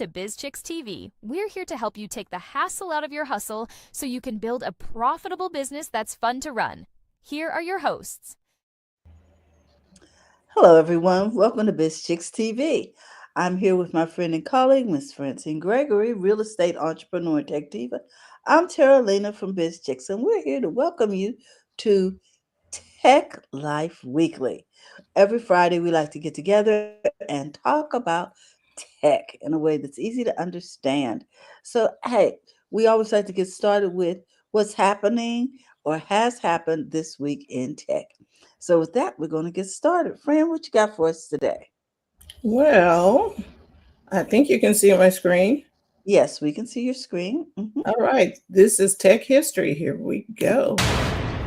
to BizChicks TV. We're here to help you take the hassle out of your hustle so you can build a profitable business that's fun to run. Here are your hosts. Hello, everyone. Welcome to Biz Chicks TV. I'm here with my friend and colleague, Miss Francine Gregory, real estate entrepreneur and tech diva. I'm Tara Lena from Biz Chicks, and we're here to welcome you to Tech Life Weekly. Every Friday, we like to get together and talk about tech in a way that's easy to understand. So, hey, we always like to get started with what's happening or has happened this week in tech. So, with that, we're going to get started. Fran, what you got for us today? Well, I think you can see my screen. Yes, we can see your screen. All right, this is tech history. Here we go.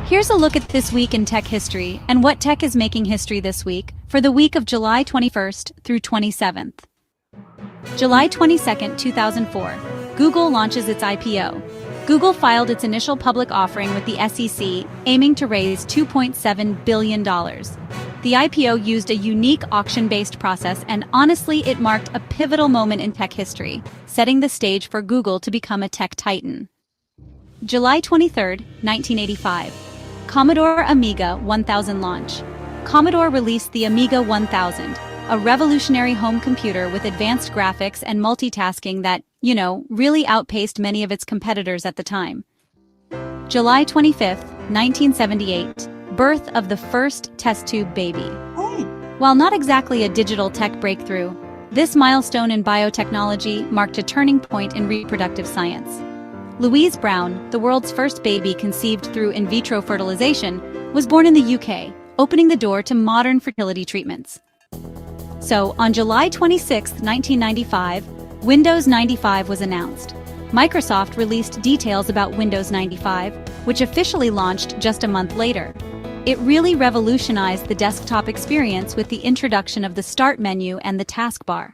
Here's a look at this week in tech history and what tech is making history this week for the week of July 21st through 27th. July 22nd, 2004, Google launches its IPO. Google filed its initial public offering with the SEC, aiming to raise $2.7 billion. The IPO used a unique auction-based process, and honestly, it marked a pivotal moment in tech history, setting the stage for Google to become a tech titan. July 23, 1985. Commodore Amiga 1000 launch. Commodore released the Amiga 1000, a revolutionary home computer with advanced graphics and multitasking that, really outpaced many of its competitors at the time. July 25, 1978. Birth of the first test tube baby. While not exactly a digital tech breakthrough, this milestone in biotechnology marked a turning point in reproductive science. Louise Brown, the world's first baby conceived through in vitro fertilization, was born in the UK, opening the door to modern fertility treatments. So, on July 26, 1995, Windows 95 was announced. Microsoft released details about Windows 95, which officially launched just a month later. It really revolutionized the desktop experience with the introduction of the Start menu and the taskbar.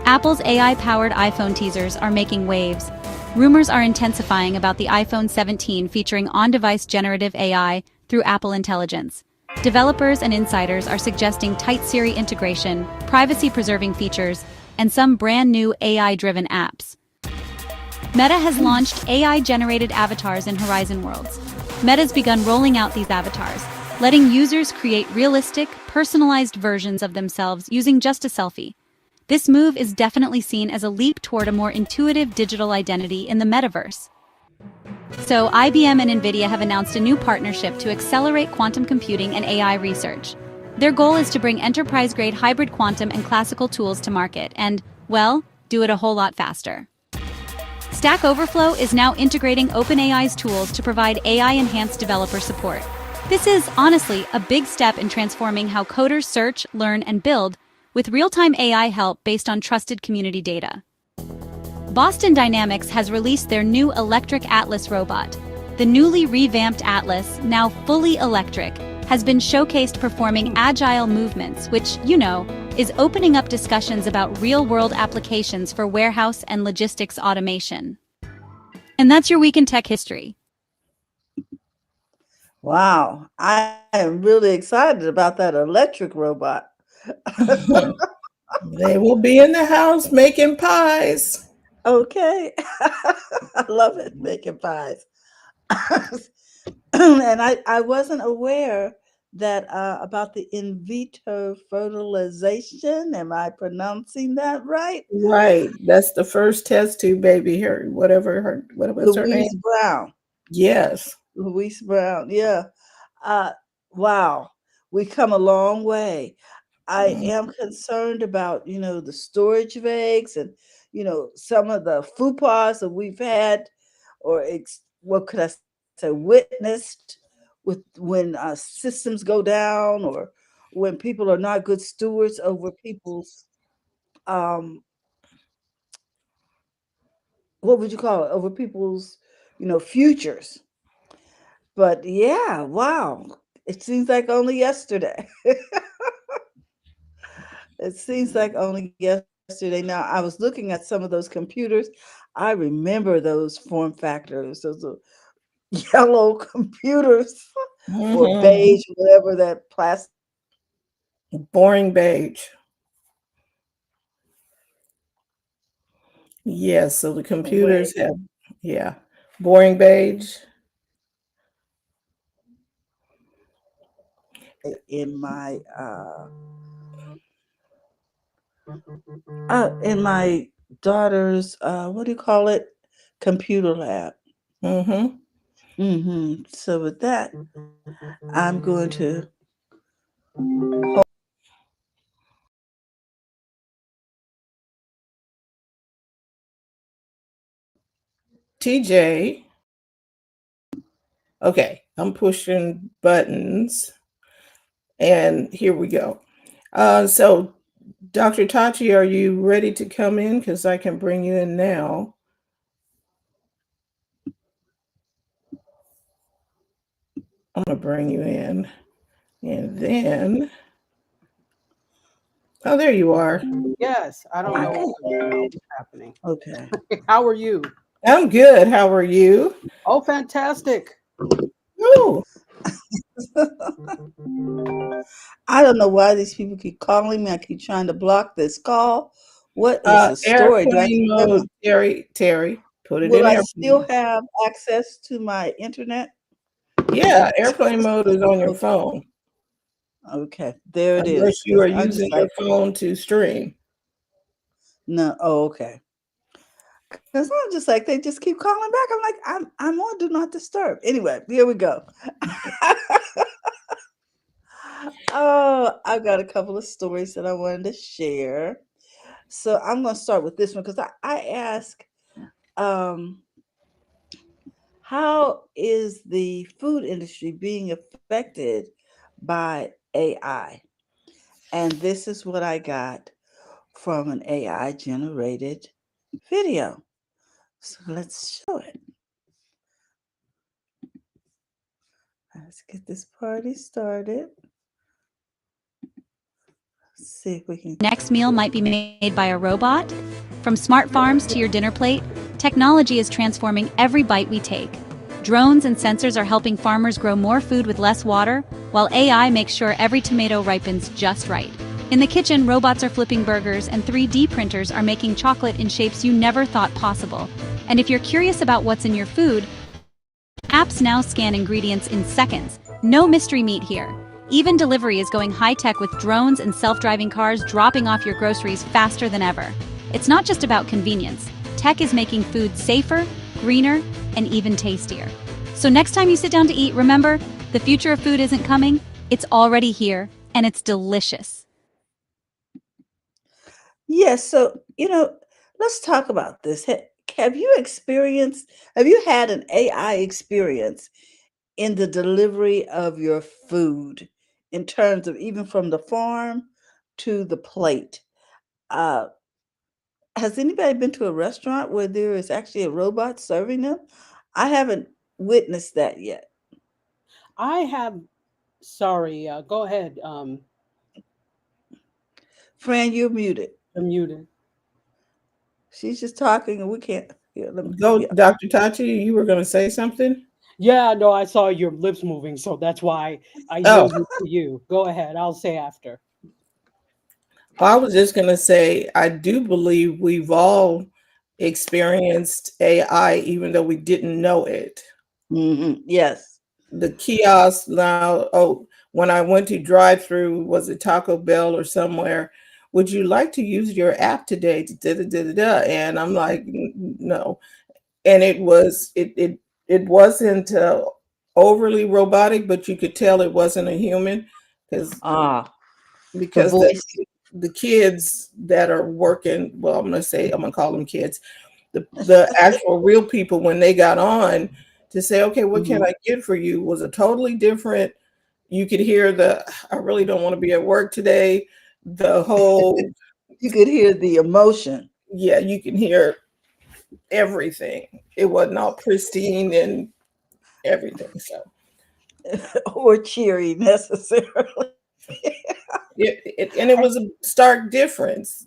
Apple's AI-powered iPhone teasers are making waves. Rumors are intensifying about the iPhone 17 featuring on-device generative AI through Apple Intelligence. Developers and insiders are suggesting tight Siri integration, privacy-preserving features, and some brand-new AI-driven apps. Meta has launched AI-generated avatars in Horizon Worlds. Meta's begun rolling out these avatars, letting users create realistic, personalized versions of themselves using just a selfie. This move is definitely seen as a leap toward a more intuitive digital identity in the metaverse. So, IBM and NVIDIA have announced a new partnership to accelerate quantum computing and AI research. Their goal is to bring enterprise-grade hybrid quantum and classical tools to market and, do it a whole lot faster. Stack Overflow is now integrating OpenAI's tools to provide AI-enhanced developer support. This is, honestly, a big step in transforming how coders search, learn, and build, with real-time AI help based on trusted community data. Boston Dynamics has released their new electric Atlas robot. The newly revamped Atlas, now fully electric, has been showcased performing agile movements, which, is opening up discussions about real-world applications for warehouse and logistics automation. And that's your week in tech history. Wow, I am really excited about that electric robot. They will be in the house making pies. Okay. I love it, making pies. And I wasn't aware that about the in vitro fertilization. Am I pronouncing that right? Right, that's the first test tube baby. What was her name? Louise Brown. Yes. Louise Brown. Yeah. Uh, wow. We come a long way. I am concerned about, the storage of eggs and, some of the faux that we've had or what could I say, witnessed with when systems go down or when people are not good stewards over people's, um, what would you call it, over people's, futures. But yeah, wow. It seems like only yesterday. It seems like only yesterday. Now, I was looking at some of those computers. I remember those form factors, those yellow computers or Mhm. beige, whatever that plastic. Boring beige. Yes, so the Way computers have, yeah, boring beige. in my daughter's what do you call it? Computer lab. Mm-hmm. So with that, I'm going to TJ. Okay, I'm pushing buttons, and here we go. So, Dr. Tachi, are you ready to come in? Because I can bring you in now. I'm gonna bring you in, and then, oh, there you are. Yes, I don't know what's happening. Okay. How are you? I'm good. How are you? Oh, fantastic. Ooh, I don't know why these people keep calling me. I keep trying to block this call. What is the story? airplane mode, Terry, put it Will in I still airplane. have access to my internet? Yeah, airplane mode is on your phone, Okay, there it is. unless you Because are I'm just using like, your phone to stream. no. Oh, okay. Because I'm just like, they just keep calling back. I'm like, I'm on do not disturb. Anyway, here we go. Oh, I've got a couple of stories that I wanted to share. So I'm going to start with this one because I asked, um, how is the food industry being affected by AI? And this is what I got from an AI generated video. So let's show it. Let's get this party started. Let's see if we can. Next meal might be made by a robot? From smart farms to your dinner plate, technology is transforming every bite we take. Drones and sensors are helping farmers grow more food with less water, while AI makes sure every tomato ripens just right. In the kitchen, robots are flipping burgers and 3D printers are making chocolate in shapes you never thought possible. And if you're curious about what's in your food, apps now scan ingredients in seconds. No mystery meat here. Even delivery is going high-tech with drones and self-driving cars dropping off your groceries faster than ever. It's not just about convenience. Tech is making food safer, greener, and even tastier. So next time you sit down to eat, remember, the future of food isn't coming, it's already here, and it's delicious. Yes. So, let's talk about this. Have you had an AI experience in the delivery of your food in terms of even from the farm to the plate? Uh, has anybody been to a restaurant where there is actually a robot serving them? I haven't witnessed that yet. I have, sorry, go ahead. Fran, you're muted. I'm muted. She's just talking and we can't. Yeah, Go, yeah. Dr. Tachi, you were going to say something? Yeah, no, I saw your lips moving, so that's why I Oh, yielded to you. Go ahead. I'll say after. I was just going to say, I do believe we've all experienced AI, even though we didn't know it. Yes. The kiosk now, oh, when I went to drive through, was it Taco Bell or somewhere? Would you like to use your app today? Da, da, da, da, da. And I'm like, no. And it wasn't overly robotic, but you could tell it wasn't a human because Ah, the because voice. the kids that are working, well, I'm gonna call them kids, the actual real people, when they got on to say, okay, what can Mhm. I get for you, was a totally different. You could hear I really don't want to be at work today. The whole, You could hear the emotion yeah, you can hear everything. It wasn't all pristine and everything. So or cheery necessarily. and it was a stark difference.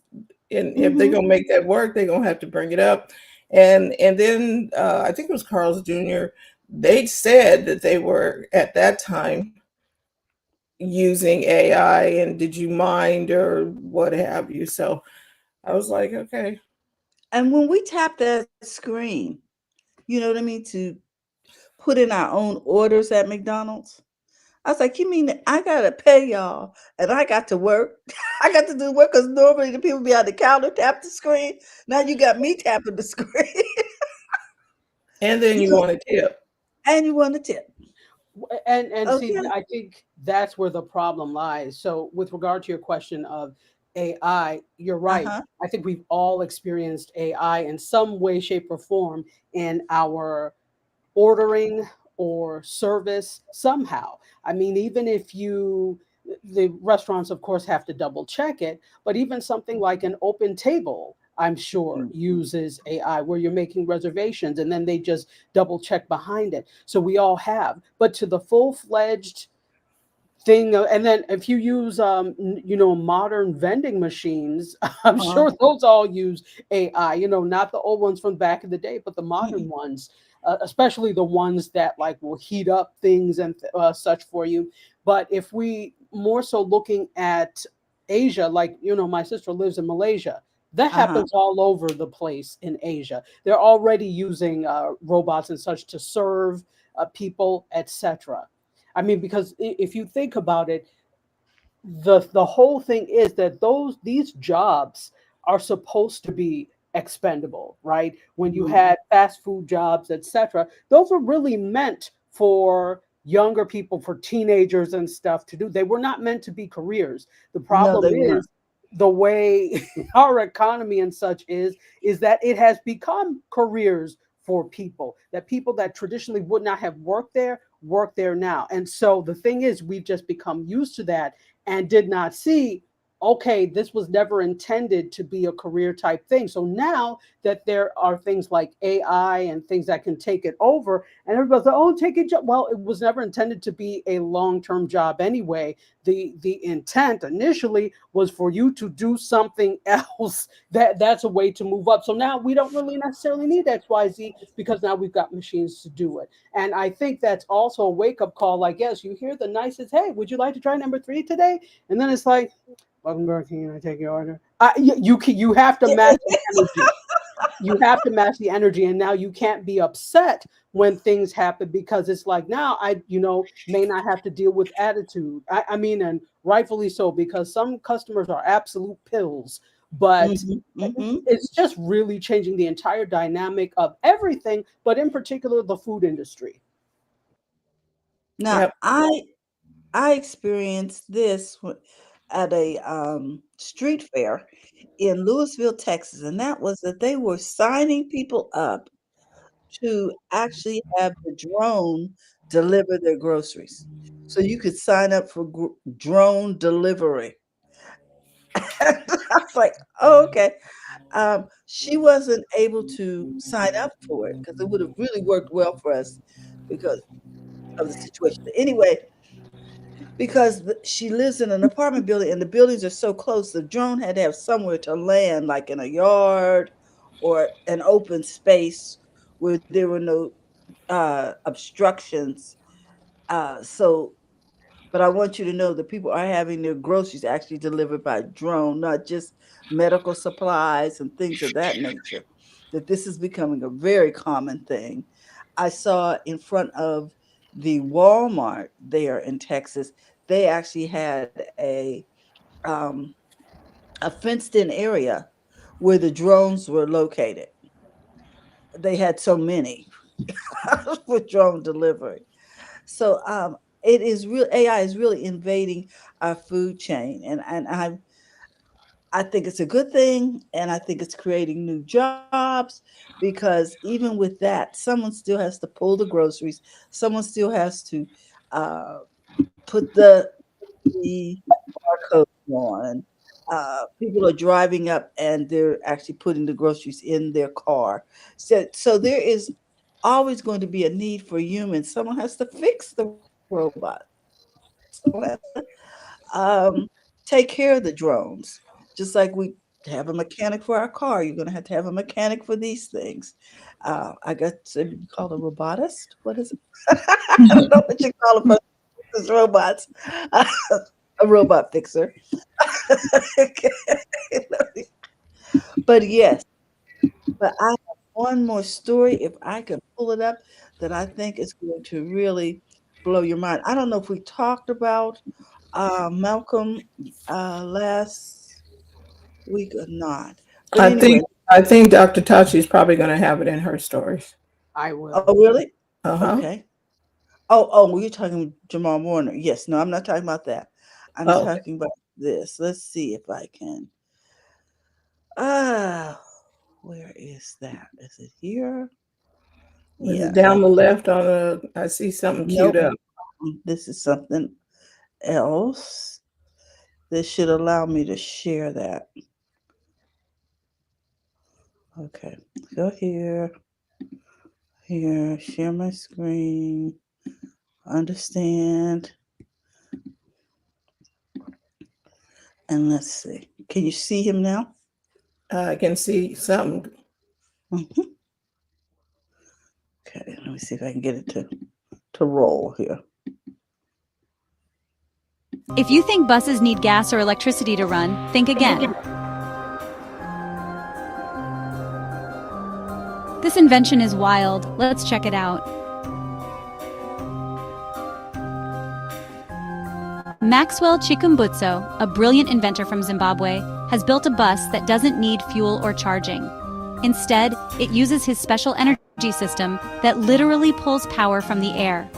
And if they're Mhm. gonna make that work, they're gonna have to bring it up. And then I think it was Carl's Jr. They said that they were at that time using AI and did you mind or what have you. So I was like, okay. And when we tap that screen, you know what I mean, to put in our own orders at McDonald's, I was like, you mean that I gotta pay y'all and I got to work? I got to do work because normally the people behind the counter tap the screen. Now you got me tapping the screen. And then you You know, want a tip. and you want to tip. And see, Okay. I think that's where the problem lies. So with regard to your question of AI, you're right. Uh-huh. I think we've all experienced AI in some way, shape, or form in our ordering or service somehow. I mean, even if you, the restaurants, of course, have to double check it, but even something like an open table, I'm sure, Mhm. uses AI where you're making reservations and then they just double check behind it. So we all have. But to the full fledged thing, and then if you use modern vending machines, I'm Uh-huh. sure those all use AI, not the old ones from back in the day, but the modern Mhm. ones, especially the ones that like will heat up things and such for you. But if we more so looking at Asia, like my sister lives in Malaysia, that Uh-huh. happens all over the place in Asia. They're already using robots and such to serve people, etc. I mean, because if you think about it, the whole thing is that these jobs are supposed to be expendable, right? When you Mhm. had fast food jobs, etc., those were really meant for younger people, for teenagers and stuff to do. They were not meant to be careers. The No, problem they weren't. is the way our economy and such is that it has become careers for people that traditionally would not have work there now. And so the thing is, we've just become used to that and did not see, okay, this was never intended to be a career type thing. So now that there are things like AI and things that can take it over, and everybody's like, oh, take it. Well, it was never intended to be a long term job anyway. The intent initially was for you to do something else. That's a way to move up. So now we don't really necessarily need XYZ because now we've got machines to do it. And I think that's also a wake up call. Like, yes, you hear the nicest, hey, would you like to try number 3 today? And then it's like, welcome, Burger King. Can I take your order? You have to match the energy. You have to match the energy, and now you can't be upset when things happen because it's like now I may not have to deal with attitude. I mean, and rightfully so because some customers are absolute pills, but Mhm. Mhm. it's just really changing the entire dynamic of everything, but in particular the food industry. Now, Yep. I experienced this at a street fair in Louisville, Texas, and that was that they were signing people up to actually have the drone deliver their groceries. So you could sign up for drone delivery. And I was like, oh, okay. She wasn't able to sign up for it because it would have really worked well for us because of the situation. Anyway, because she lives in an apartment building and the buildings are so close, the drone had to have somewhere to land, like in a yard or an open space where there were no obstructions. So, but I want you to know that people are having their groceries actually delivered by drone, not just medical supplies and things of that nature. That this is becoming a very common thing. I saw in front of the Walmart there in Texas, they actually had um, a fenced-in area where the drones were located. They had so many for drone delivery. So it is real. AI is really invading our food chain, and I think it's a good thing, and I think it's creating new jobs because even with that, someone still has to pull the groceries. Someone still has to uh, put the barcode on. People are driving up and they're actually putting the groceries in their car. So there is always going to be a need for humans. Someone has to fix the robot. Someone has to take care of the drones. Just like we have a mechanic for our car, you're going to have a mechanic for these things. I guess you call a robotist. What is it? I don't know what you call a person who fixes robots. A robot fixer. But yes, But I have one more story, if I can pull it up, that I think is going to really blow your mind. I don't know if we talked about Malcolm last week or not. But I anyway, think I think Dr. Tachi is probably going to have it in her stories. I will. oh, really? Uh-huh. Okay. Oh, well, you're talking Jamal Warner. Yes, no, I'm not talking about that. I'm Oh, talking about this. Let's see if I can. Ah, where is that? Is it here? is it Yes, down the left on the, I see something queued nope. up. This is something else. This should allow me to share that. Okay, go here, share my screen, understand, and let's see. Can you see him now? I can see something. Mhm. Okay, let me see if I can get it to roll here. If you think buses need gas or electricity to run, think again. This invention is wild. Let's check it out. Maxwell Chikumbutso, a brilliant inventor from Zimbabwe, has built a bus that doesn't need fuel or charging. Instead, it uses his special energy system that literally pulls power from the air.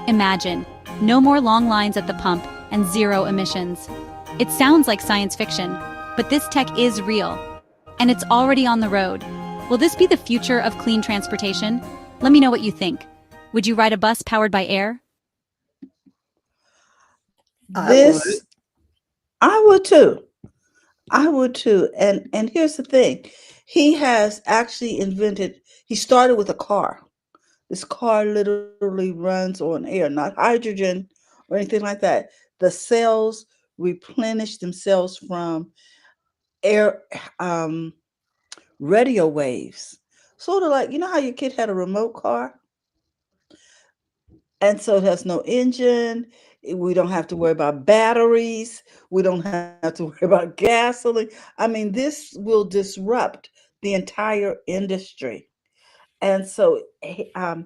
Imagine, no more long lines at the pump and zero emissions. It sounds like science fiction, but this tech is real, and it's already on the road. Will this be the future of clean transportation? Let me know what you think. Would you ride a bus powered by air? I would. This, I would too. I would too. And here's the thing. He has actually invented, he started with a car. This car literally runs on air, not hydrogen or anything like that. The cells replenish themselves from air radio waves. Sort of like, you know how your kid had a remote car? And so it has no engine. We don't have to worry about batteries. We don't have to worry about gasoline. I mean, this will disrupt the entire industry. And so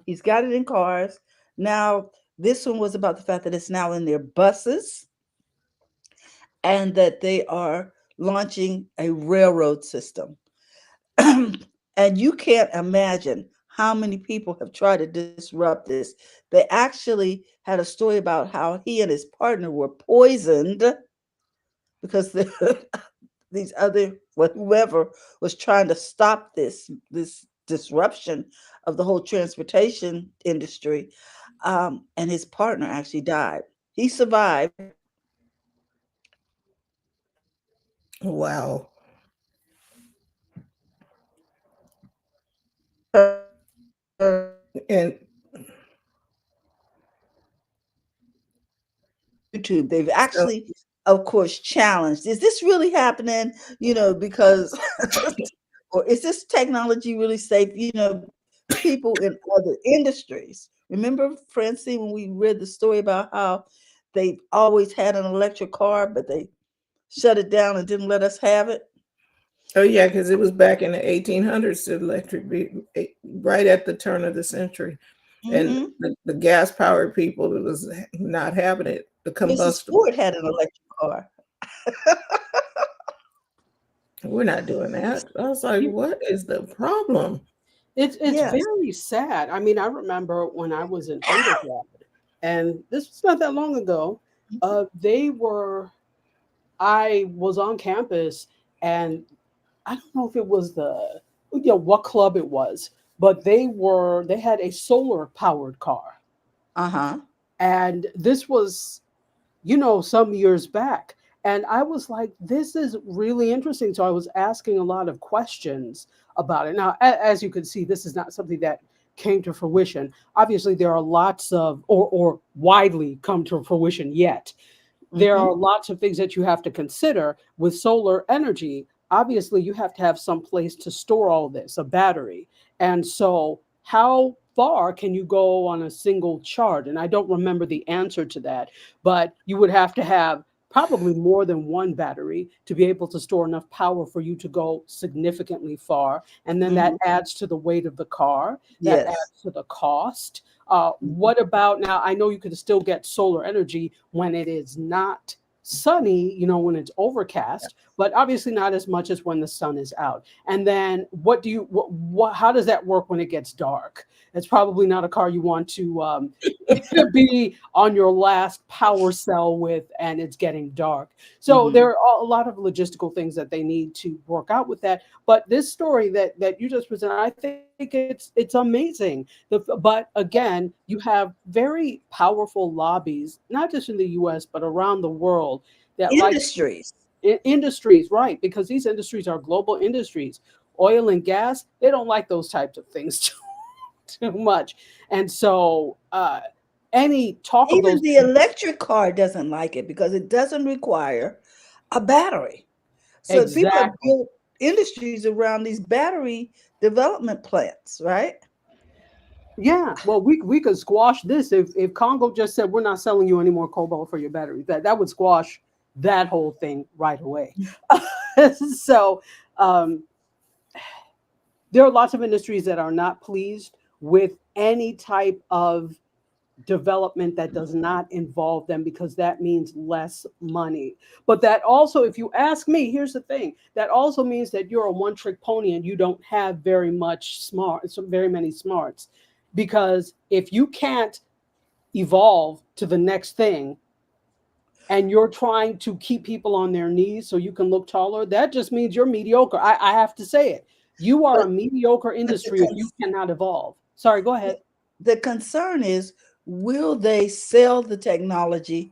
he's got it in cars. Now, this one was about the fact that it's now in their buses and that they are launching a railroad system. And you can't imagine how many people have tried to disrupt this. They actually had a story about how he and his partner were poisoned because these other, well, whoever was trying to stop this disruption of the whole transportation industry, and his partner actually died. He survived. Wow. And YouTube. They've so, actually, of course, challenged. Is this really happening? Because, or is this technology really safe? People in other industries. Remember, Francine, when we read the story about how they always had an electric car, but they shut it down and didn't let us have it? oh yeah, because it was back in the 1800s, the electric right at the turn of the century. And Hmm. the gas powered people, it was not having it, the Mrs. combustible. Ford had an electric car. We're not doing that. I was like, what is the problem? It's Yes. very sad. I mean, I remember when I was in undergrad, and this was not that long ago. They were. I was on campus, and I don't know if it was what club it was, but they had a solar powered car, Uh-huh. and this was some years back. And I was like, this is really interesting. So I was asking a lot of questions about it. Now, as you can see, this is not something that came to fruition. Obviously, there are lots of, or widely come to fruition yet. There Hmm. are lots of things that you have to consider with solar energy. Obviously, you have to have some place to store all this, a battery. And so, how far can you go on a single charge? And I don't remember the answer to that, but you would have to have probably more than one battery to be able to store enough power for you to go significantly far. And then that adds to the weight of the car, that Yes. adds to the cost. Mhm. What about now? I know you could still get solar energy when it is not sunny, when it's overcast, but obviously not as much as when the sun is out. And then how does that work when it gets dark? It's probably not a car you want to be on your last power cell with, and it's getting dark. So Mhm. there are a lot of logistical things that they need to work out with that. But this story that you just presented, I think it's amazing. But again, you have very powerful lobbies, not just in the U.S. but around the world that like Industries. industries, right? Because these industries are global industries. Oil and gas, they don't like those types of things too much. And so any talk of Even those the electric car doesn't like it because it doesn't require a battery. So people have exactly. built industries around these battery development plants, right? Yeah, well, we could squash this if Congo just said we're not selling you any more cobalt for your batteries. That would squash that whole thing right away. So um, there are lots of industries that are not pleased with any type of development that does not involve them because that means less money. But that also, if you ask me, here's the thing, that also means that you're a one trick pony and you don't have very many smarts. Because if you can't evolve to the next thing and you're trying to keep people on their knees so you can look taller, that just means you're mediocre. I have to say it. You are But a mediocre but the industry if you cannot evolve. Sorry, go ahead. the concern is, will they sell the technology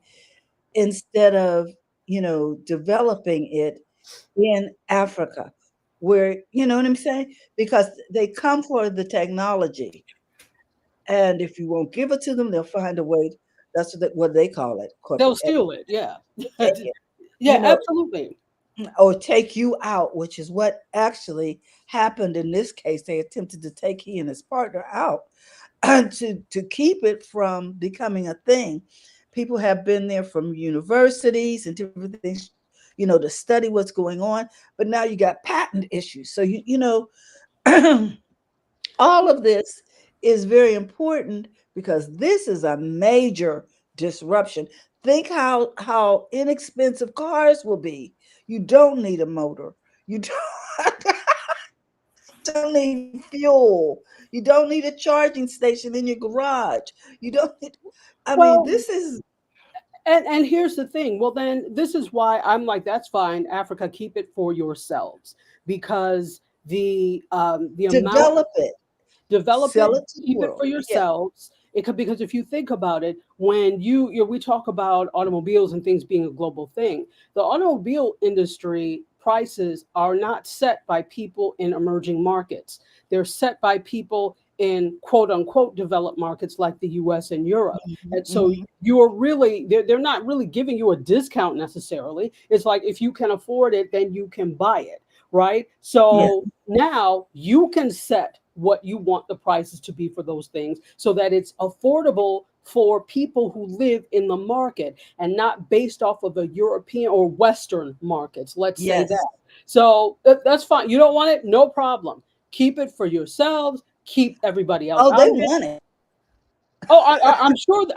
instead of, developing it in Africa, where, you know what I'm saying? Because they come for the technology, and if you won't give it to them, they'll find a way. That's what they call it, They'll corporate steal it. Yeah. take it, Yeah, you know, absolutely. or take you out, which is what actually happened in this case. They attempted to take he and his partner out to keep it from becoming a thing. People have been there from universities and different things, to study what's going on. But now you got patent issues. So all of this is very important because this is a major disruption. Think how inexpensive cars will be. You don't need a motor. You don't need fuel. You don't need a charging station in your garage. You don't need, I mean, Well, this is and here's the thing. Well, then this is why I'm like, that's fine, Africa, keep it for yourselves, because the amount develop it, develop it, sell it to the keep it for world. Yeah. yourselves. It could, because if you think about it, when we talk about automobiles and things being a global thing, the automobile industry prices are not set by people in emerging markets. They're set by people in quote unquote developed markets like the US and Europe. Mhm, And so mhm. you're really, they're not really giving you a discount necessarily. It's like if you can afford it, then you can buy it, right? Yeah. So now you can set what you want the prices to be for those things so that it's affordable for people who live in the market and not based off of the European or Western markets, let's say Yes. that. So that's fine. You don't want it? No problem. Keep it for yourselves, keep everybody else Oh, out they of it. want it. Oh,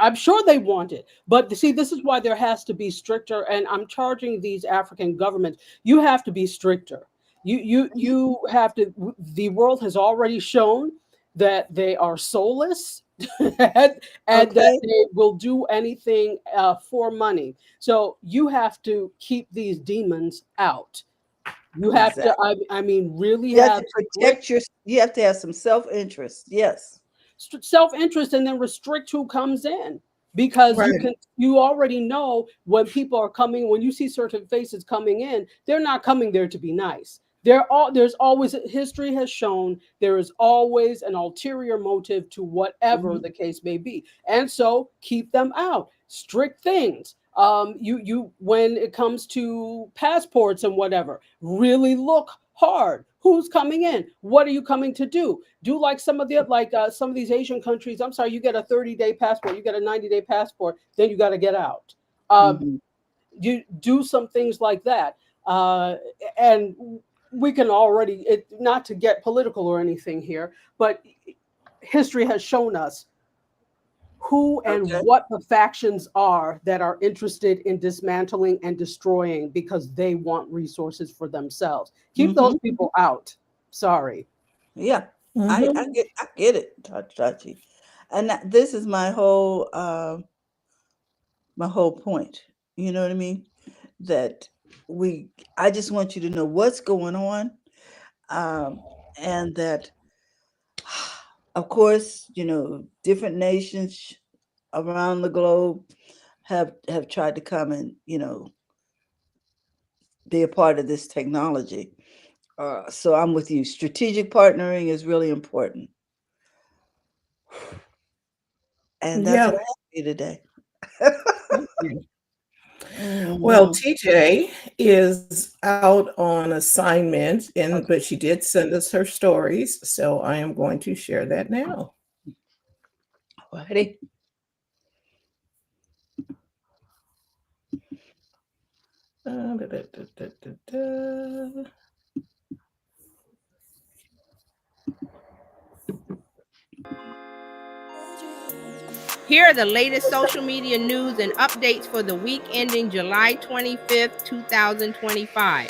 I'm sure they want it, but see, this is why there has to be stricter. And I'm charging these African governments. You have to be stricter. You have to. The world has already shown that they are soulless, and that Okay. they will do anything for money. So you have to keep these demons out. You have to. Exactly. I mean, really You have have to strict protect you have to have some self-interest. Yes. self-interest and then restrict who comes in, because Right. you already know when people are coming, when you see certain faces coming in, they're not coming there to be nice. There's always, history has shown there is always an ulterior motive to whatever Mhm. the case may be, and so keep them out. Strict things. You when it comes to passports and whatever, really look hard. Who's coming in? What are you coming to do? Do like some of these Asian countries. I'm sorry, you get a 30-day passport, you get a 90-day passport, then you got to get out. Um, Mhm. You do some things like that. And we can already, not to get political or anything here, but history has shown us who and what the factions are that are interested in dismantling and destroying because they want resources for themselves. Keep those people out. Sorry. Yeah, I get it, Tachi. And this is my whole point. You know what I mean? That I just want you to know what's going on, and that, of course, different nations around the globe have tried to come and be a part of this technology. So I'm with you. Strategic partnering is really important, and that's what I have for you today. Well, TJ is out on assignment, but she did send us her stories, so I am going to share that now. Alrighty. Here are the latest social media news and updates for the week ending July 25th, 2025.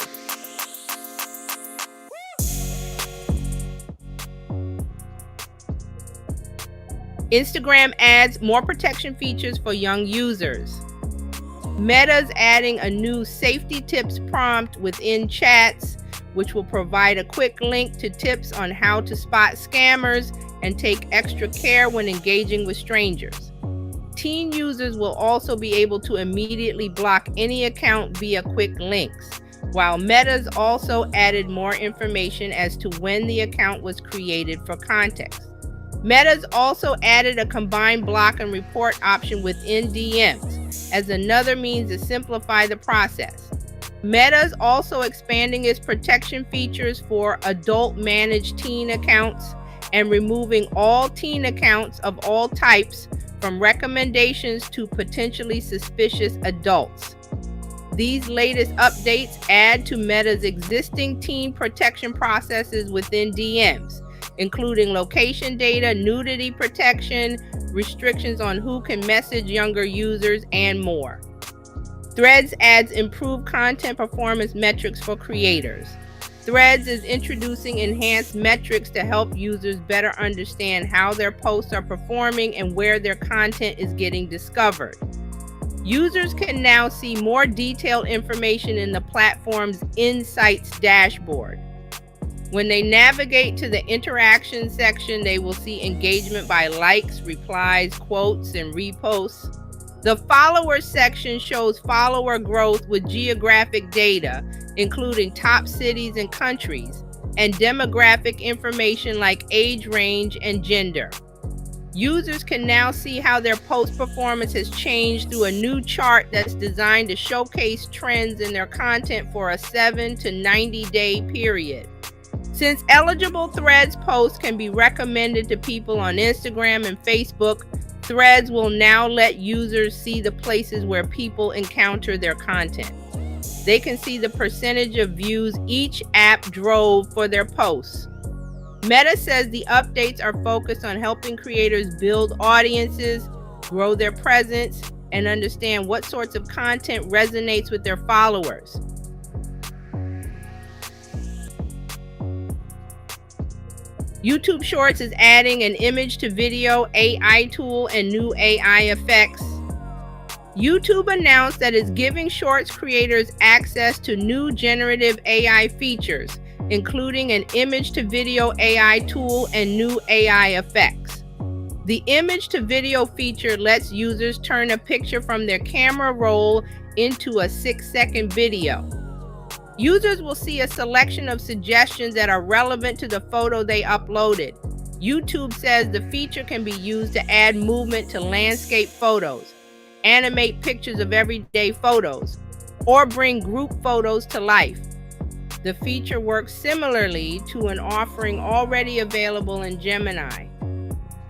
Instagram adds more protection features for young users. Meta's adding a new safety tips prompt within chats, which will provide a quick link to tips on how to spot scammers and take extra care when engaging with strangers. Teen users will also be able to immediately block any account via quick links, while Meta's also added more information as to when the account was created for context. Meta's also added a combined block and report option within DMs as another means to simplify the process. Meta's also expanding its protection features for adult managed teen accounts and removing all teen accounts of all types from recommendations to potentially suspicious adults. These latest updates add to Meta's existing teen protection processes within DMs, including location data, nudity protection, restrictions on who can message younger users, and more. Threads adds improved content performance metrics for creators. Threads is introducing enhanced metrics to help users better understand how their posts are performing and where their content is getting discovered. Users can now see more detailed information in the platform's Insights dashboard. When they navigate to the interaction section, they will see engagement by likes, replies, quotes, and reposts. The followers section shows follower growth with geographic data, including top cities and countries, and demographic information like age range and gender. Users can now see how their post performance has changed through a new chart that's designed to showcase trends in their content for a 7 to 90-day period. Since eligible Threads posts can be recommended to people on Instagram and Facebook, Threads will now let users see the places where people encounter their content. They can see the percentage of views each app drove for their posts. Meta says the updates are focused on helping creators build audiences, grow their presence, and understand what sorts of content resonates with their followers. YouTube Shorts is adding an image to video AI tool and new AI effects. YouTube announced that it's giving Shorts creators access to new generative AI features, including an image to video AI tool and new AI effects. The image to video feature lets users turn a picture from their camera roll into a 6-second video. Users will see a selection of suggestions that are relevant to the photo they uploaded. YouTube says the feature can be used to add movement to landscape photos, animate pictures of everyday photos, or bring group photos to life. The feature works similarly to an offering already available in Gemini.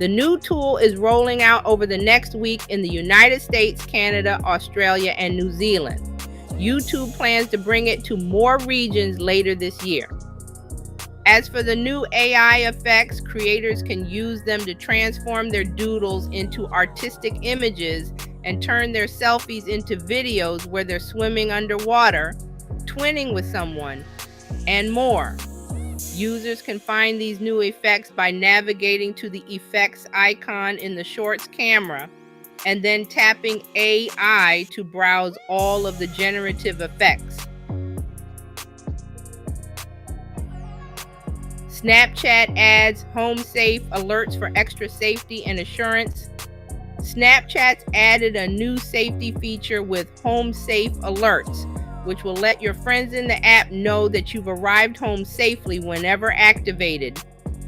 The new tool is rolling out over the next week in the United States, Canada, Australia, and New Zealand. YouTube plans to bring it to more regions later this year. As for the new AI effects, creators can use them to transform their doodles into artistic images and turn their selfies into videos where they're swimming underwater, twinning with someone, and more. Users can find these new effects by navigating to the effects icon in the Shorts camera and then tapping AI to browse all of the generative effects. Snapchat adds home safe alerts for extra safety and assurance. Snapchat's added a new safety feature with home safe alerts, which will let your friends in the app know that you've arrived home safely whenever activated.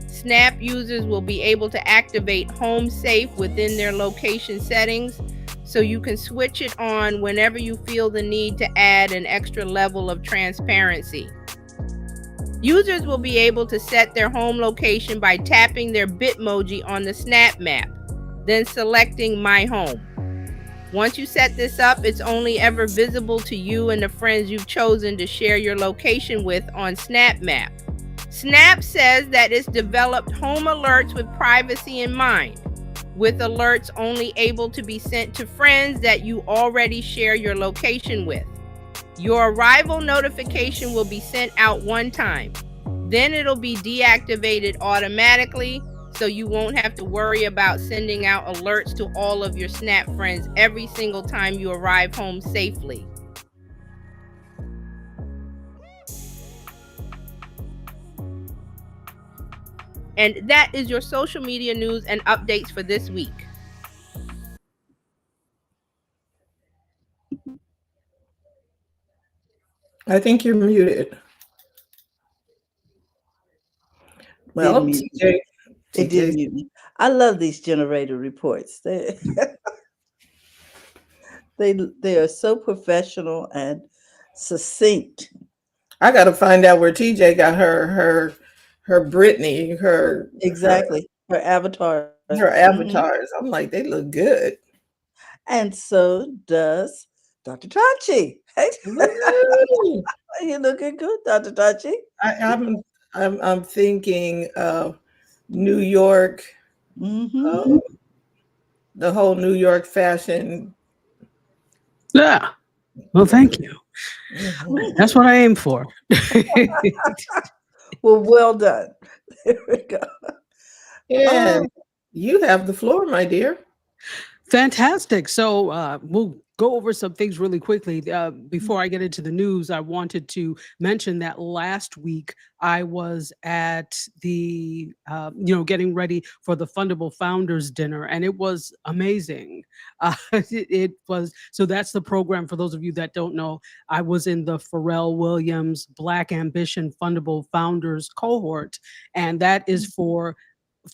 Snap users will be able to activate home safe within their location settings, so you can switch it on whenever you feel the need to add an extra level of transparency. Users will be able to set their home location by tapping their Bitmoji on the Snap map, then selecting My Home. Once you set this up, it's only ever visible to you and the friends you've chosen to share your location with on Snap Map. Snap says that it's developed home alerts with privacy in mind, with alerts only able to be sent to friends that you already share your location with. Your arrival notification will be sent out one time. Then it'll be deactivated automatically, so you won't have to worry about sending out alerts to all of your Snap friends every single time you arrive home safely. And that is your social media news and updates for this week. I think you're muted. Well, Didn't mute TJ, It did mute me. I love these generator reports. They they are so professional and succinct. I got to find out where TJ got her Britney, her Exactly. Her avatar. her avatars. I'm like, they look good. And so does Dr. Tachi. Hey, Woo! you looking good, Dr. Tachi. I'm thinking of New York, Mm-hmm. the whole New York fashion. Yeah. Well, thank you. That's what I aim for. Well done. There we go. And you have the floor, my dear. Fantastic. So we'll go over some things really quickly. Before I get into the news, I wanted to mention that last week I was at the, getting ready for the Fundable Founders Dinner, and it was amazing. It was, so that's the program. For those of you that don't know, I was in the Pharrell Williams Black Ambition Fundable Founders cohort, and that is for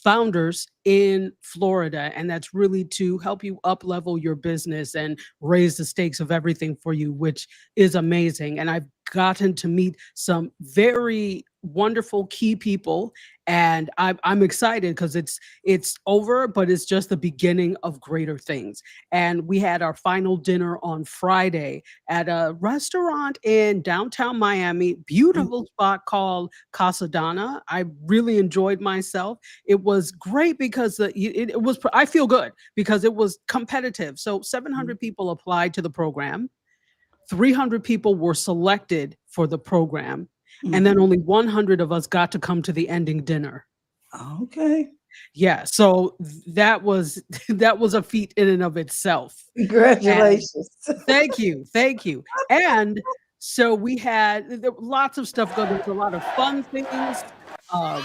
founders in Florida, and that's really to help you up level your business and raise the stakes of everything for you, which is amazing. And I've gotten to meet some very wonderful key people, and I'm excited because it's over, but it's just the beginning of greater things. And we had our final dinner on Friday at a restaurant in downtown Miami, beautiful spot called Casadana. I really enjoyed myself. It was great because it was, I feel good because it was competitive. So 700 people applied to the program. 300 people were selected for the program. And then only 100 of us got to come to the ending dinner. Okay. Yeah. So that was a feat in and of itself. Congratulations. Thank you. Thank you. And so we had lots of stuff going. There was a lot of fun things. I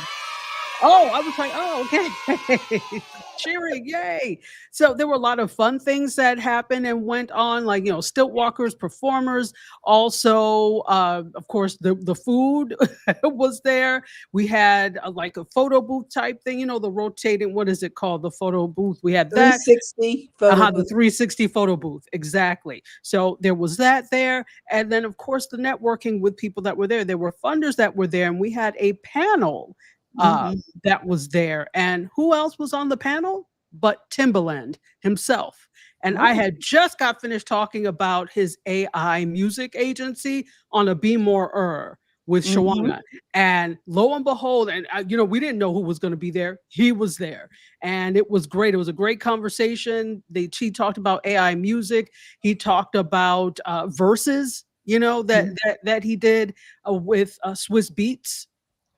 was like, okay. Cheering, yay. So there were a lot of fun things that happened and went on, like, stilt walkers, performers. Also, of course, the food was there. We had like a photo booth type thing, the rotating, what is it called? The photo booth. We had that. 360 photo The 360 photo booth. Exactly. So there was that there. And then, of course, the networking with people that were there. There were funders that were there, and we had a panel that was there. And who else was on the panel but Timbaland himself? And I had just got finished talking about his AI music agency on a Be More with Shawana. And lo and behold, and we didn't know who was going to be there. He was there. And it was great. It was a great conversation. She talked about AI music. He talked about verses, that he did with Swiss Beats,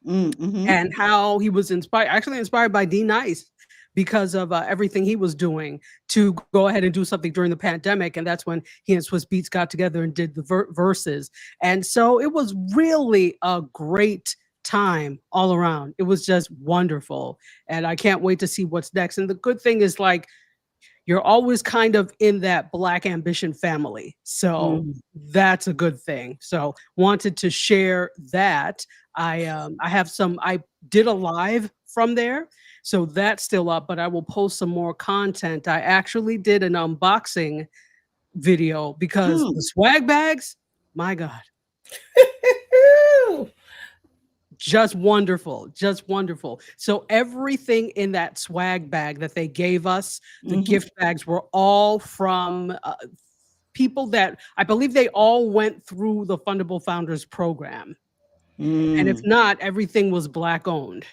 and how he was inspired by D Nice because of everything he was doing to go ahead and do something during the pandemic. And that's when he and Swiss Beats got together and did the verses. And so it was really a great time all around. It was just wonderful. And I can't wait to see what's next. And the good thing is, like, you're always kind of in that Black ambition family. So that's a good thing. So wanted to share that. I did a live from there. So that's still up, but I will post some more content. I actually did an unboxing video because the swag bags, my God. Just wonderful. So everything in that swag bag that they gave us, the gift bags, were all from people that I believe they all went through the Fundable Founders program. And if not, everything was Black owned.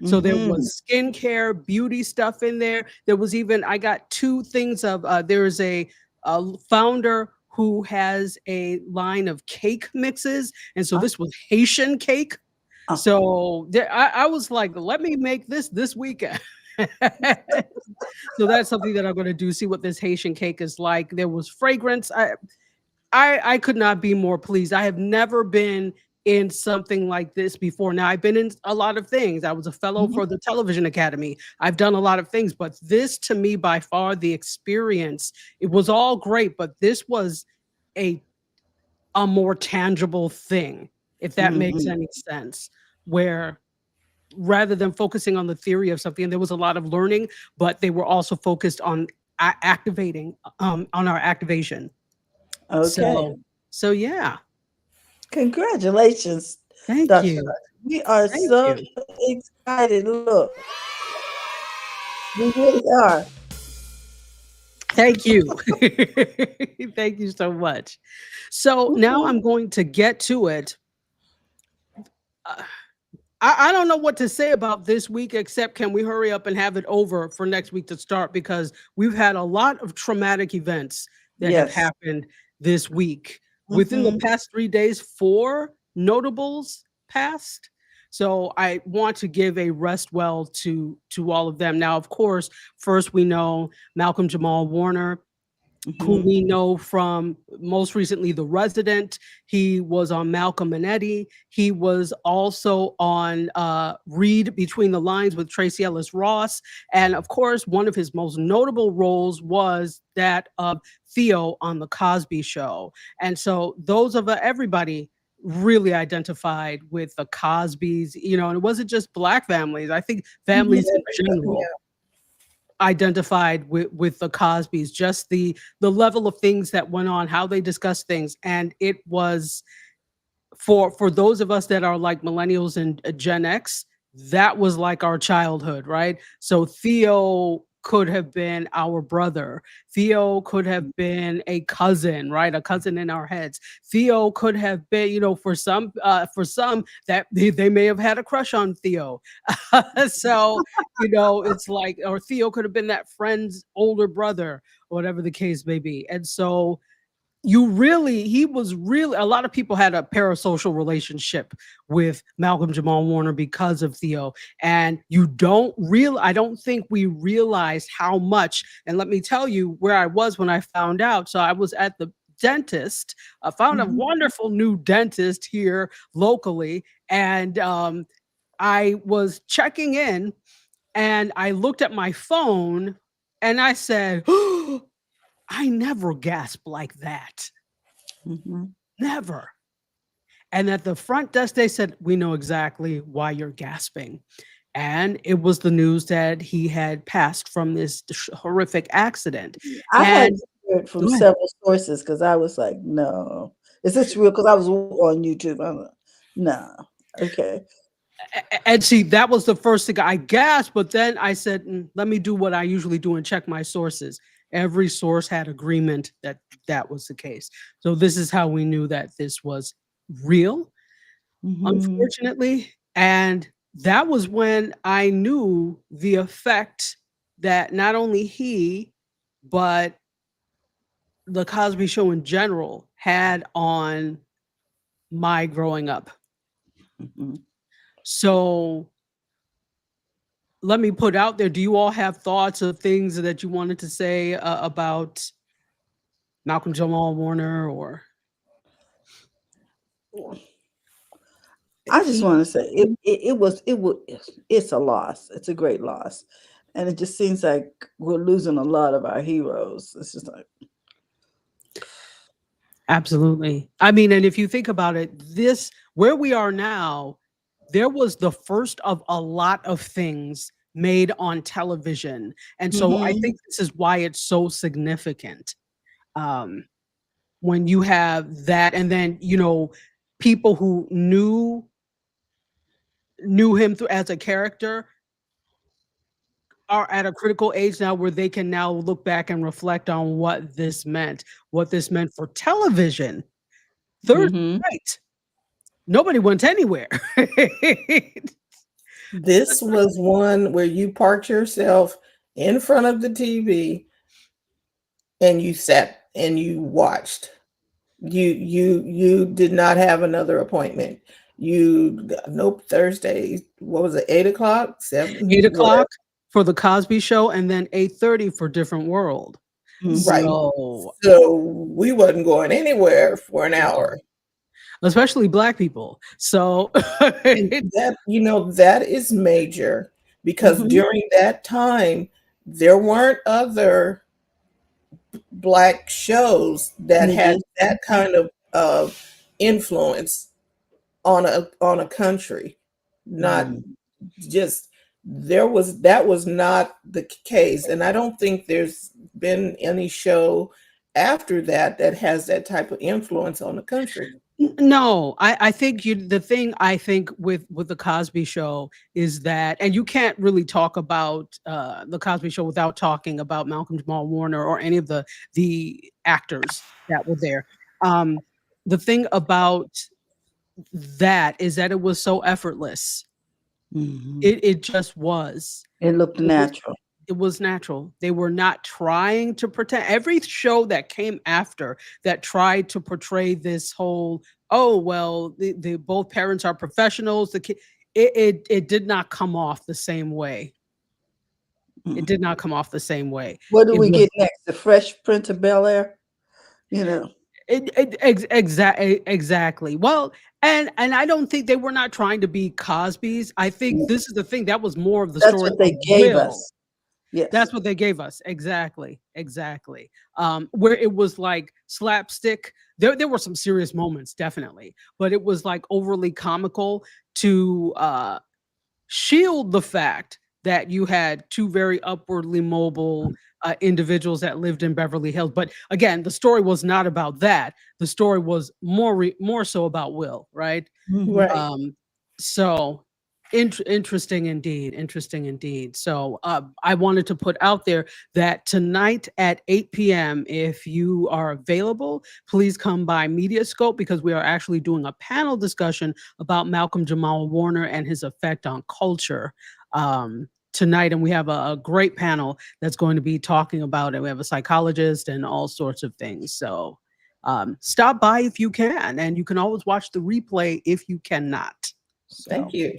So there was skincare, beauty stuff in there. There was even, I got 2 things of, there's a founder who has a line of cake mixes. And so this was Haitian cake. So I was like, let me make this weekend. So that's something that I'm going to do, see what this Haitian cake is like. There was fragrance. I could not be more pleased. I have never been in something like this before. Now, I've been in a lot of things. I was a fellow for the Television Academy. I've done a lot of things, but this, to me, by far, the experience, it was all great, but this was a more tangible thing, if that makes any sense, where rather than focusing on the theory of something, there was a lot of learning, but they were also focused on activating, on our activation. Okay. So yeah. Congratulations. Thank Dr. you. We are so excited. Look, we really are. Thank you. Thank you so much. So now I'm going to get to it. I don't know what to say about this week, except can we hurry up and have it over for next week to start? Because we've had a lot of traumatic events that have happened this week. Within the past 3 days, 4 notables passed. So I want to give a rest well to all of them. Now, of course, first we know Malcolm Jamal Warner, who we know from most recently The Resident. He was on Malcolm and Eddie. He was also on Read Between the Lines with Tracy Ellis Ross. And of course, one of his most notable roles was that of Theo on The Cosby Show. And so those of everybody really identified with the Cosbys, and it wasn't just Black families. I think families in general identified with the Cosbys, just the level of things that went on, how they discussed things. And it was for those of us that are like millennials and Gen X, that was like our childhood, right? So Theo could have been our brother. Theo could have been a cousin, right? A cousin in our heads. Theo could have been, for some that they may have had a crush on Theo. So, it's like, or Theo could have been that friend's older brother, or whatever the case may be. And so he was really, a lot of people had a parasocial relationship with Malcolm Jamal Warner because of Theo. And I don't think we realized how much, and let me tell you where I was when I found out. So I was at the dentist. I found a wonderful new dentist here locally. And I was checking in and I looked at my phone and I said, oh, I never gasp like that. Never. And at the front desk, they said, we know exactly why you're gasping. And it was the news that he had passed from this horrific accident. I had heard from several sources because I was like, no. Is this real? Because I was on YouTube. I'm like, no. Okay. And see, that was the first thing I gasped, but then I said, let me do what I usually do and check my sources. Every source had agreement that that was the case. So this is how we knew that this was real, unfortunately. And that was when I knew the effect that not only he, but the Cosby Show in general had on my growing up. So let me put out there, do you all have thoughts of things that you wanted to say about Malcolm Jamal Warner? Or I just want to say it's a loss. It's a great loss, and it just seems like we're losing a lot of our heroes. It's just like absolutely. I mean, and if you think about it, this where we are now, there was the first of a lot of things made on television, and so I think this is why it's so significant. When you have that, and then people who knew him as a character are at a critical age now where they can now look back and reflect on what this meant for television. Thursday night, nobody went anywhere. This was one where you parked yourself in front of the TV and you sat and you watched. You did not have another appointment. Nope. Thursday, what was it? 8 o'clock, 7, 8 o'clock for the Cosby Show, and then 8:30 for Different World. Right. So we wasn't going anywhere for an hour. Especially Black people. So that is major, because during that time there weren't other Black shows that had that kind of influence on a country. Not just that was not the case, and I don't think there's been any show after that has that type of influence on the country. No, I think the thing I think with the Cosby Show is that, and you can't really talk about the Cosby Show without talking about Malcolm Jamal Warner or any of the actors that were there. The thing about that is that it was so effortless. It just was. It looked natural. It was natural. They were not trying to pretend. Every show that came after that tried to portray this whole, oh well, the both parents are professionals. The kid, it did not come off the same way. It did not come off the same way. What do we get next? The Fresh Prince of Bel-Air? Exactly. Well, and I don't think they were not trying to be Cosby's. I think this is the thing, that was more of the story. That's what they gave us. Yes. That's what they gave us. Exactly. Where it was like slapstick. There were some serious moments, definitely, but it was like overly comical to shield the fact that you had two very upwardly mobile individuals that lived in Beverly Hills. But again, the story was not about that. The story was more so about Will, right? Right. So interesting indeed. So I wanted to put out there that tonight at 8 p.m., if you are available, please come by Mediascope, because we are actually doing a panel discussion about Malcolm Jamal Warner and his effect on culture tonight. And we have a great panel that's going to be talking about it. We have a psychologist and all sorts of things. So stop by if you can, and you can always watch the replay if you cannot. So, thank you.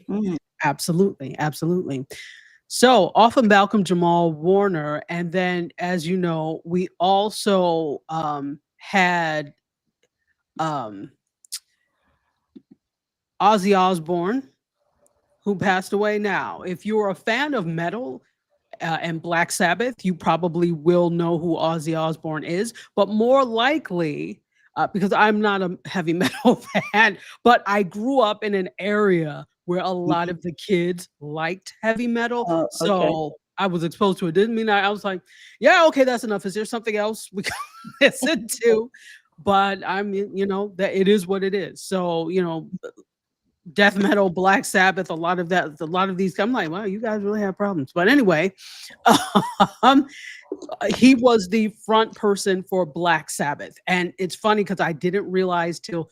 Absolutely. So off of Malcolm Jamal Warner, and then, as you know, we also had Ozzy Osbourne, who passed away now. If you're a fan of metal and Black Sabbath, you probably will know who Ozzy Osbourne is, but more likely, because I'm not a heavy metal fan, but I grew up in an area where a lot of the kids liked heavy metal. So I was exposed to it. Didn't mean I was like, yeah, okay, that's enough. Is there something else we can listen to? But I mean, that it is what it is. So, death metal, Black Sabbath, a lot of these, I'm like, wow, you guys really have problems. But anyway, he was the front person for Black Sabbath. And it's funny because I didn't realize till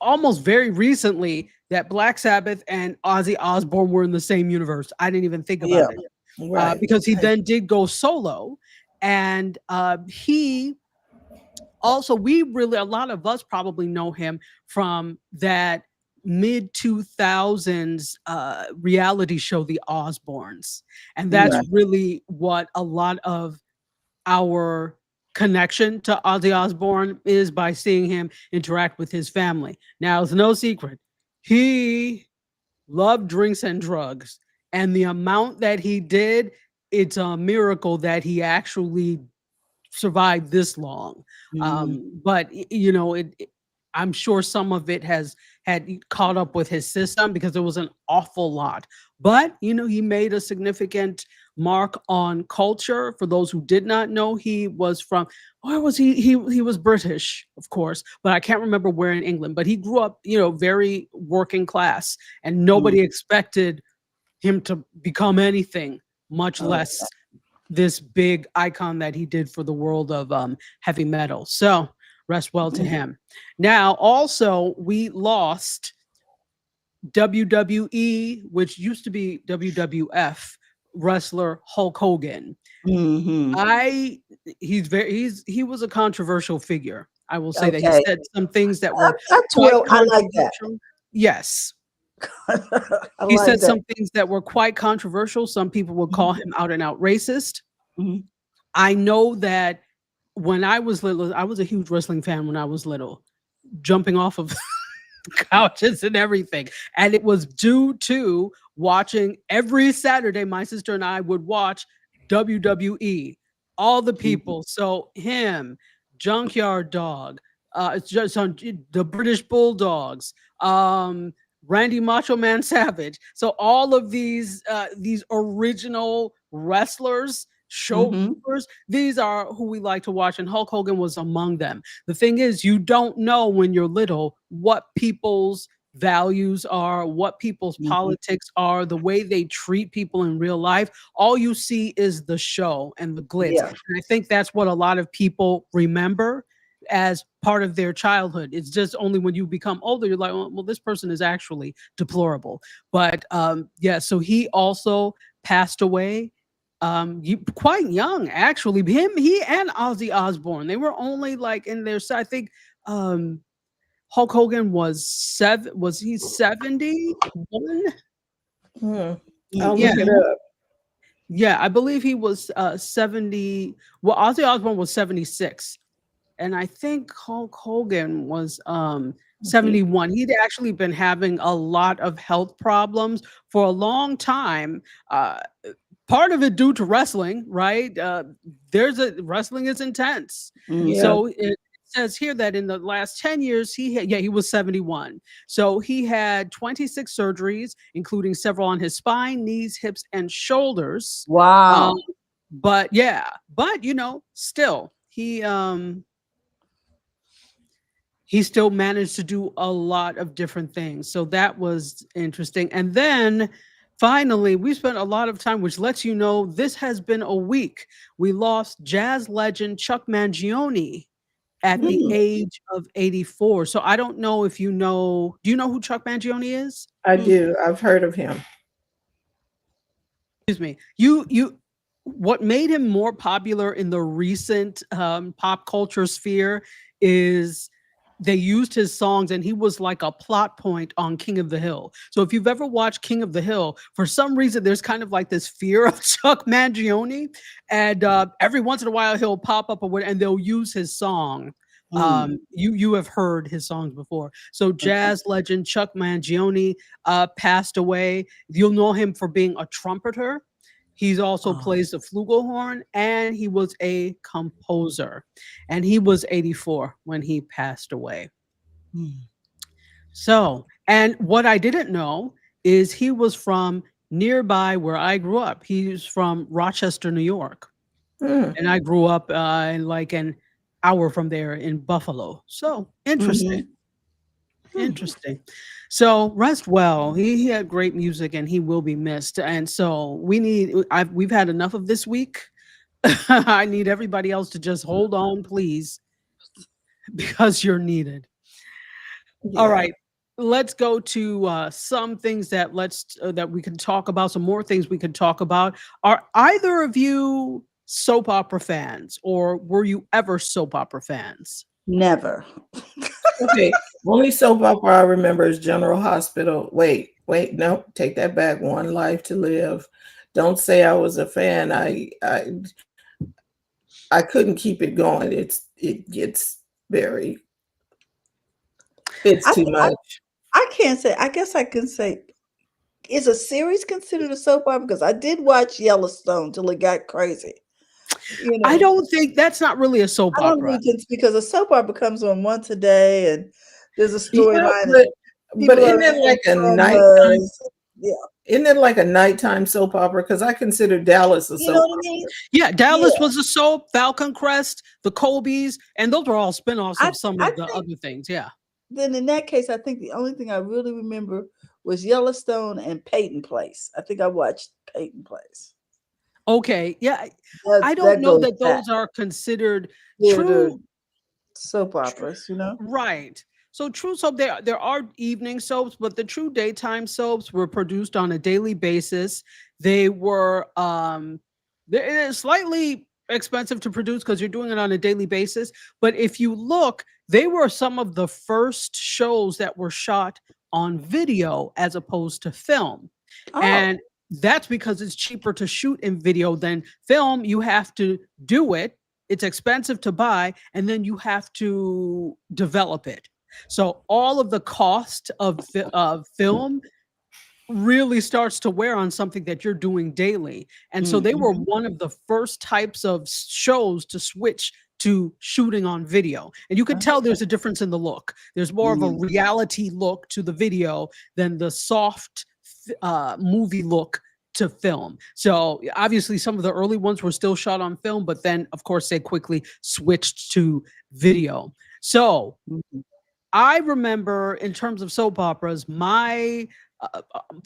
almost very recently that Black Sabbath and Ozzy Osbourne were in the same universe. I didn't even think about it Right. because he then did go solo. And he also, a lot of us probably know him from that mid 2000s reality show, The Osbournes. And that's Right. really what a lot of our connection to Ozzy Osbourne is, by seeing him interact with his family. Now, it's no secret, he loved drinks and drugs. And the amount that he did, it's a miracle that he actually survived this long. But I'm sure some of it had caught up with his system because there was an awful lot. But he made a significant mark on culture. For those who did not know, he was from, where was he? He was British, of course, but I can't remember where in England. But he grew up, very working class, and nobody expected him to become anything, much less this big icon that he did for the world of heavy metal. So rest well to him. Now, also, we lost WWE, which used to be WWF, wrestler Hulk Hogan. He was a controversial figure. I will say that he said some things that were I like that. Yes. He said some things that were quite controversial. Some people would call him out and out racist. I know that when I was little, I was a huge wrestling fan when I was little, jumping off of couches and everything. And it was due to watching every Saturday. My sister and I would watch WWE, all the people. So him, Junkyard Dog, the British Bulldogs, Randy Macho Man Savage. So all of these original wrestlers, showkeepers, these are who we like to watch, and Hulk Hogan was among them. The thing is, you don't know when you're little what people's values are, what people's politics are, the way they treat people in real life. All you see is the show and the glitz. And I think that's what a lot of people remember as part of their childhood. It's just only when you become older, you're like, well, this person is actually deplorable. But so he also passed away quite young, actually. He and Ozzy Osbourne, they were only like in their, I think Hulk Hogan was 71? I'll look it up. Yeah, I believe he was 70. Well, Ozzy Osbourne was 76. And I think Hulk Hogan was 71. He'd actually been having a lot of health problems for a long time. Part of it due to wrestling, right? Wrestling is intense. So it says here that in the last 10 years, he was 71. So he had 26 surgeries, including several on his spine, knees, hips, and shoulders. Wow. But still, he still managed to do a lot of different things. So that was interesting. And then finally, we spent a lot of time, which lets you know this has been a week. We lost jazz legend Chuck Mangione at the age of 84. So I don't know if do you know who Chuck Mangione is? I do. I've heard of him. Excuse me. What made him more popular in the recent pop culture sphere is they used his songs, and he was like a plot point on King of the Hill. So if you've ever watched King of the Hill, for some reason, there's kind of like this fear of Chuck Mangione, and every once in a while he'll pop up and they'll use his song. You have heard his songs before. So jazz legend Chuck Mangione passed away. You'll know him for being a trumpeter. He's also plays the flugelhorn, and he was a composer. And he was 84 when he passed away. So, and what I didn't know is he was from nearby where I grew up. He's from Rochester, New York. And I grew up in like an hour from there in Buffalo. So interesting. Interesting. So rest well. He had great music, and he will be missed. And so we've had enough of this week. I need everybody else to just hold on, please, because you're needed. All Yeah. right. Let's go to some things that that we can talk about. Some more things we can talk about. Are either of you soap opera fans, or were you ever soap opera fans? Never. Okay. Only soap opera I remember is General Hospital. Wait, no, take that back. One Life to Live. Don't say I was a fan. I couldn't keep it going. It gets very. It's I, too I much. I can't say. I guess I can say, is a series considered a soap opera? Because I did watch Yellowstone till it got crazy. You I know, don't think that's not really a soap I don't opera. think it's because a soap opera comes on once a day, and there's a Yeah, storyline, and but people are isn't it like a nighttime? traumas. Yeah, Isn't it like a nighttime soap opera? Because I consider Dallas a you know soap what I mean. opera. Yeah, Dallas Yeah, was a soap, Falcon Crest, the Colbys, and those are all spinoffs I of some I of the think other things. Yeah. then in that case, I think the only thing I really remember was Yellowstone and Peyton Place. I think I watched Peyton Place. Okay. Yeah. I don't That know goes that back. those are considered They're true. soap operas, you know. Right. So true soap, there are evening soaps, but the true daytime soaps were produced on a daily basis. They were they're slightly expensive to produce because you're doing it on a daily basis. But if you look, they were some of the first shows that were shot on video as opposed to film. Oh, And that's because it's cheaper to shoot in video than film. You have to do it, it's expensive to buy, and then you have to develop it. So all of the cost of film really starts to wear on something that you're doing daily. And so they were mm-hmm. one of the first types of shows to switch to shooting on video. And you could tell there's a difference in the look. There's more of a reality look to the video than the soft movie look to film. So obviously some of the early ones were still shot on film, but then of course they quickly switched to video. So I remember in terms of soap operas, my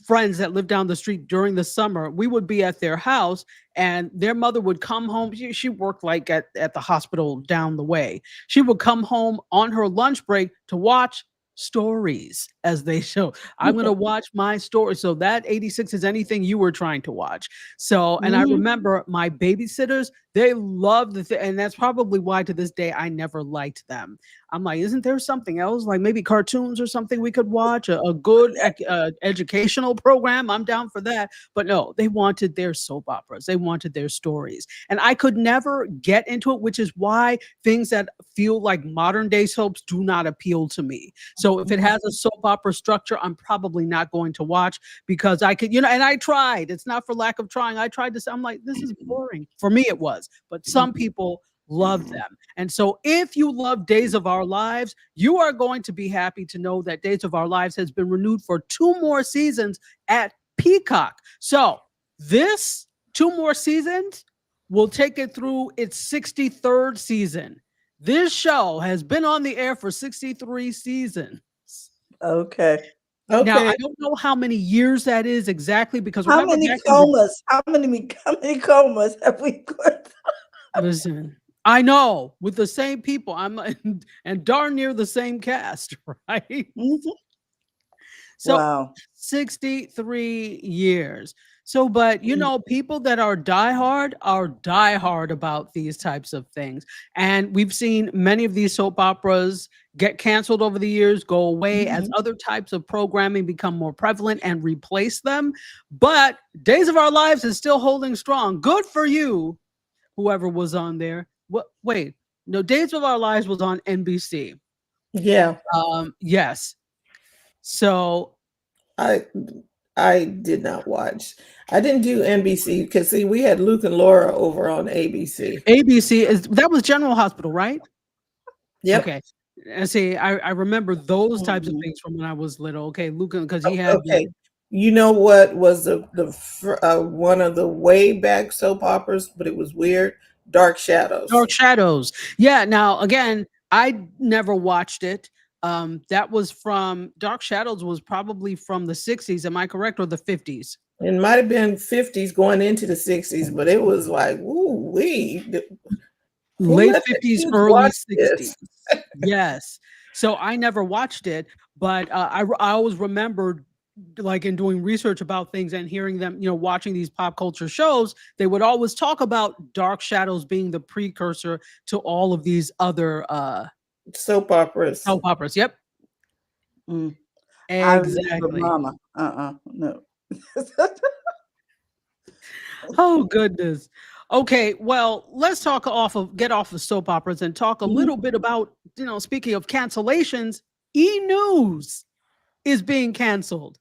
friends that lived down the street during the summer, we would be at their house and their mother would come home. She worked like at the hospital down the way. She would come home on her lunch break to watch stories as they show. I'm going to watch my story. So that 86 is anything you were trying to watch. So, and I remember my babysitters, they loved and that's probably why to this day I never liked them. I'm like, isn't there something else, like maybe cartoons or something we could watch, a good educational program? I'm down for that. But no, they wanted their soap operas. They wanted their stories. And I could never get into it, which is why things that feel like modern day soaps do not appeal to me. So if it has a soap opera structure, I'm probably not going to watch because I could, and I tried. It's not for lack of trying. I tried to say, I'm like, this is boring. For me, it was. But some people love them. And so if you love Days of Our Lives, you are going to be happy to know that Days of Our Lives has been renewed for 2 more seasons at Peacock. So this 2 more seasons will take it through its 63rd season. This show has been on the air for 63 seasons. Okay. Now, I don't know how many years that is exactly because how many comas? How many comas have we put? Listen, I know with the same people, and darn near the same cast, right? So wow. 63 years. So, but people that are diehard about these types of things. And we've seen many of these soap operas get canceled over the years, go away as other types of programming become more prevalent and replace them. But Days of Our Lives is still holding strong. Good for you, whoever was on there. Wait, no, Days of Our Lives was on NBC. Yeah. Yes. So I did not watch. I didn't do NBC because see, we had Luke and Laura over on ABC. ABC that was General Hospital, right? Yep. Okay. And see, I remember those types of things from when I was little. Okay, Luke, because he had. Okay. You know what was the one of the way back soap operas, but it was weird. Dark Shadows. Dark Shadows. Yeah. Now again, I never watched it. That was from Dark Shadows was probably from the 60s. Am I correct? Or the 50s? It might have been 50s going into the 60s, but it was like, ooh, Ooh-wee. Who Late let the 50s, kids early watch 60s. this? Yes. So I never watched it, but I always remembered, like, in doing research about things and hearing them, watching these pop culture shows, they would always talk about Dark Shadows being the precursor to all of these other Soap operas. soap operas. Yep. I remember Exactly. Mama. No. Oh goodness. Okay, well, let's get off of soap operas and talk a Mhm. little bit about, speaking of cancellations, E! News is being canceled.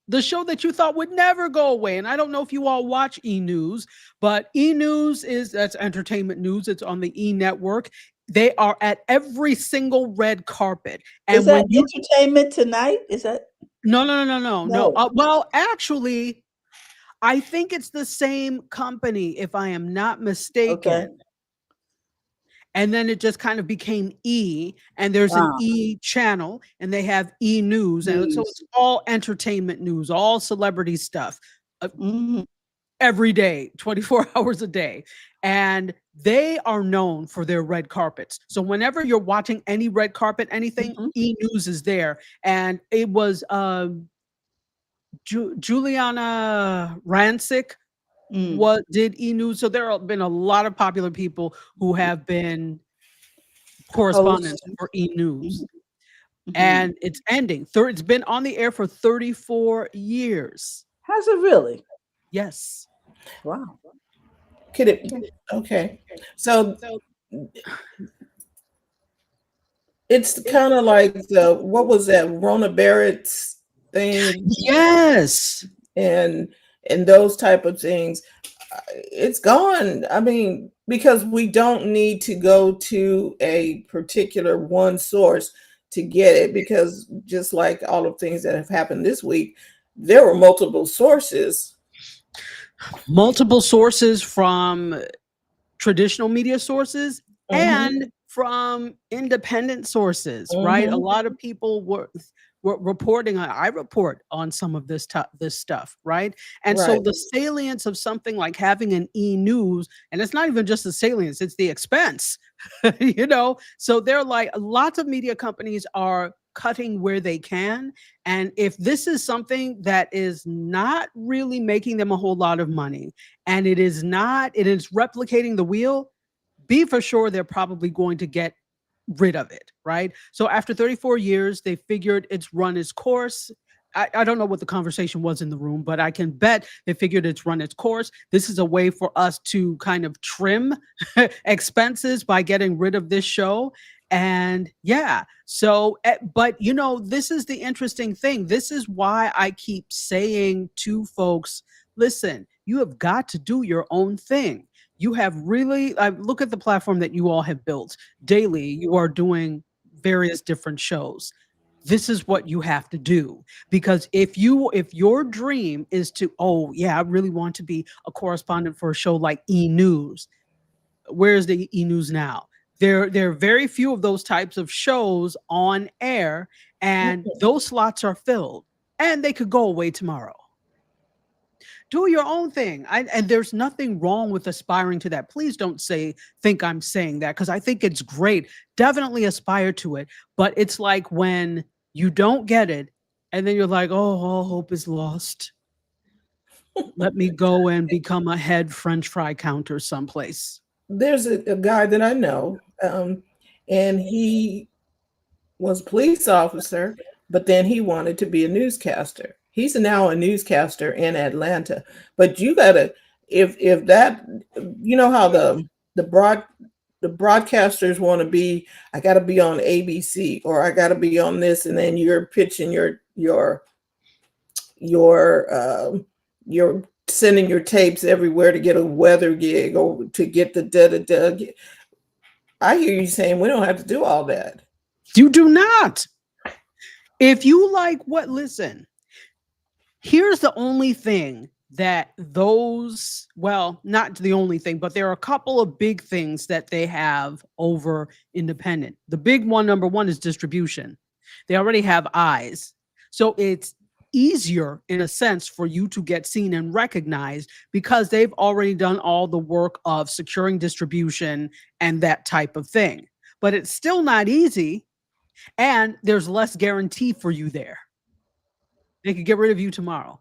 The show that you thought would never go away. And I don't know if you all watch E! News, but E! News that's entertainment news. It's on the E! Network. They are at every single red carpet. Is And that when you Entertainment Tonight? Is that no. no? Well, actually, I think it's the same company, if I am not Okay. mistaken. And then it just kind of became E, and there's an Ah, E channel, and they have E! News, and so news. it's all entertainment news, all celebrity stuff, Mhm. every day, 24 hours a day. And they are known for their red carpets. So whenever you're watching any red carpet, anything, Mhm. E! News is there. And it was Juliana Rancic Mm. did E! News. So there have been a lot of popular people who have been Host. correspondents for E! News. Mhm. And it's ending. It's been on the air for 34 years. Has it really? Yes. Wow. Could it? Okay. So it's kind of like what was that, Rona Barrett's thing, Yes. and those type of things. It's gone. I mean, because we don't need to go to a particular one source to get it, because just like all of things that have happened this week, there were multiple sources. Multiple sources from traditional media sources Mhm. and from independent sources, right? A Mhm. lot of people were reporting. I report on some of this stuff, right? And so Right. the salience of something like having an E! News, and it's not even just the salience, it's the expense, So they're like, lots of media companies are cutting where they can. And if this is something that is not really making them a whole lot of money, and it is replicating the wheel, be for sure they're probably going to get rid of it, right? So after 34 years, they figured it's run its course. I don't know what the conversation was in the room, but I can bet they figured it's run its course. This is a way for us to kind of trim expenses by getting rid of this show. And yeah, so, but this is the interesting thing. This is why I keep saying to folks, listen, you have got to do your own thing. You have really, look at the platform that you all have built. Daily, you are doing various different shows. This is what you have to do, because if your dream is to, oh yeah, I really want to be a correspondent for a show like E! News, where's the E! News now? There are very few of those types of shows on air, and those slots are filled, and they could go away tomorrow. Do your own thing. And there's nothing wrong with aspiring to that. Please don't think I'm saying that, because I think it's great. Definitely aspire to it. But it's like when you don't get it, and then you're like, oh, all hope is lost. Let me go and become a head French fry counter someplace. There's a guy that I know, and he was a police officer, but then he wanted to be a newscaster. He's now a newscaster in Atlanta. But you gotta, if that, how the broadcasters want to be, I gotta be on ABC, or I gotta be on this, and then you're pitching you're sending your tapes everywhere to get a weather gig or to get the da-da-da. I hear you saying we don't have to do all that. You do not. If you listen, here's the only thing that not the only thing, but there are a couple of big things that they have over independent. The big one, number one, is distribution. They already have eyes. So it's easier in a sense for you to get seen and recognized because they've already done all the work of securing distribution and that type of thing. But it's still not easy, and there's less guarantee for you there. They could get rid of you tomorrow.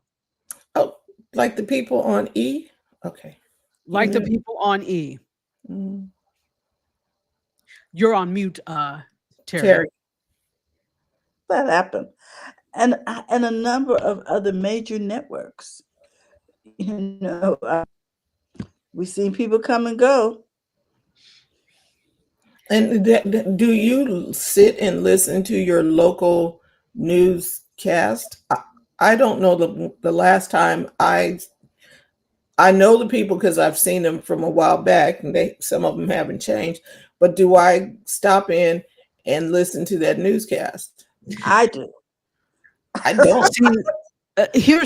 Oh, like the people on E? Okay. Like the people on E. Mm. You're on mute, Terry. That happened. And a number of other major networks. You know, we've seen people come and go. And do you sit and listen to your local newscast? I don't know the last time I know the people because I've seen them from a while back, and some of them haven't changed. But do I stop in and listen to that newscast? I do. I don't. See,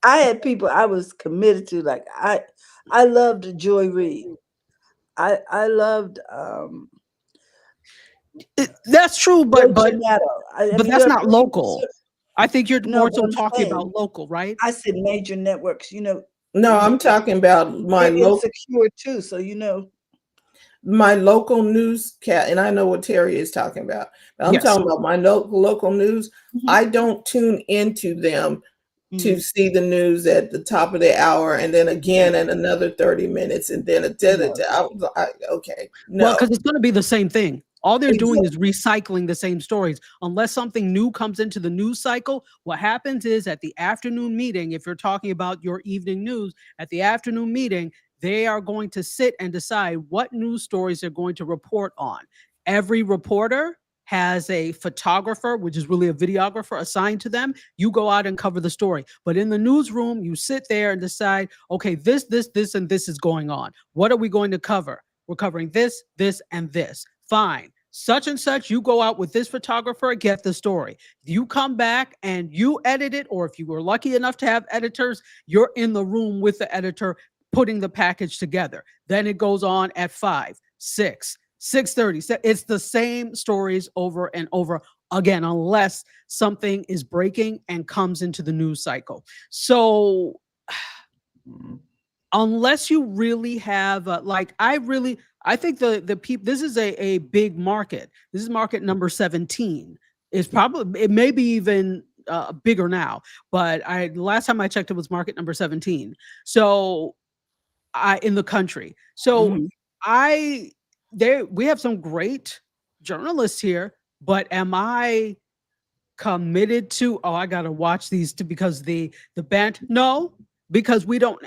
I had people I was committed to. Like I loved Joy Reid. I loved that's true, but that's not local. So, I think you're no, more so I'm talking saying, about local, right? I said major networks, you know. No, I'm talking about my local Insecure too, so you know. My local newscast, and I know what Terry is talking about. I'm talking about my local news. Mm-hmm. I don't tune into them to see the news at the top of the hour, and then again at another 30 minutes, and then okay, no. Well, because it's going to be the same thing. All they're doing is recycling the same stories. Unless something new comes into the news cycle, what happens is at the afternoon meeting, if you're talking about your evening news, at the afternoon meeting, they are going to sit and decide what news stories they're going to report on. Every reporter has a photographer, which is really a videographer, assigned to them. You go out and cover the story. But in the newsroom, you sit there and decide, okay, this, and this is going on. What are we going to cover? We're covering this, and this. Fine. Such and such, you go out with this photographer, get the story. You come back and you edit it, or if you were lucky enough to have editors, you're in the room with the editor putting the package together. Then it goes on at 5, 6, 6:30. It's the same stories over and over again, unless something is breaking and comes into the news cycle. So unless you really have I think the people, this is a big market. This is market number 17. It may be even bigger now, but last time I checked, it was market number 17. So in the country. So we have some great journalists here, but am I committed to, I got to watch these because the band? No, because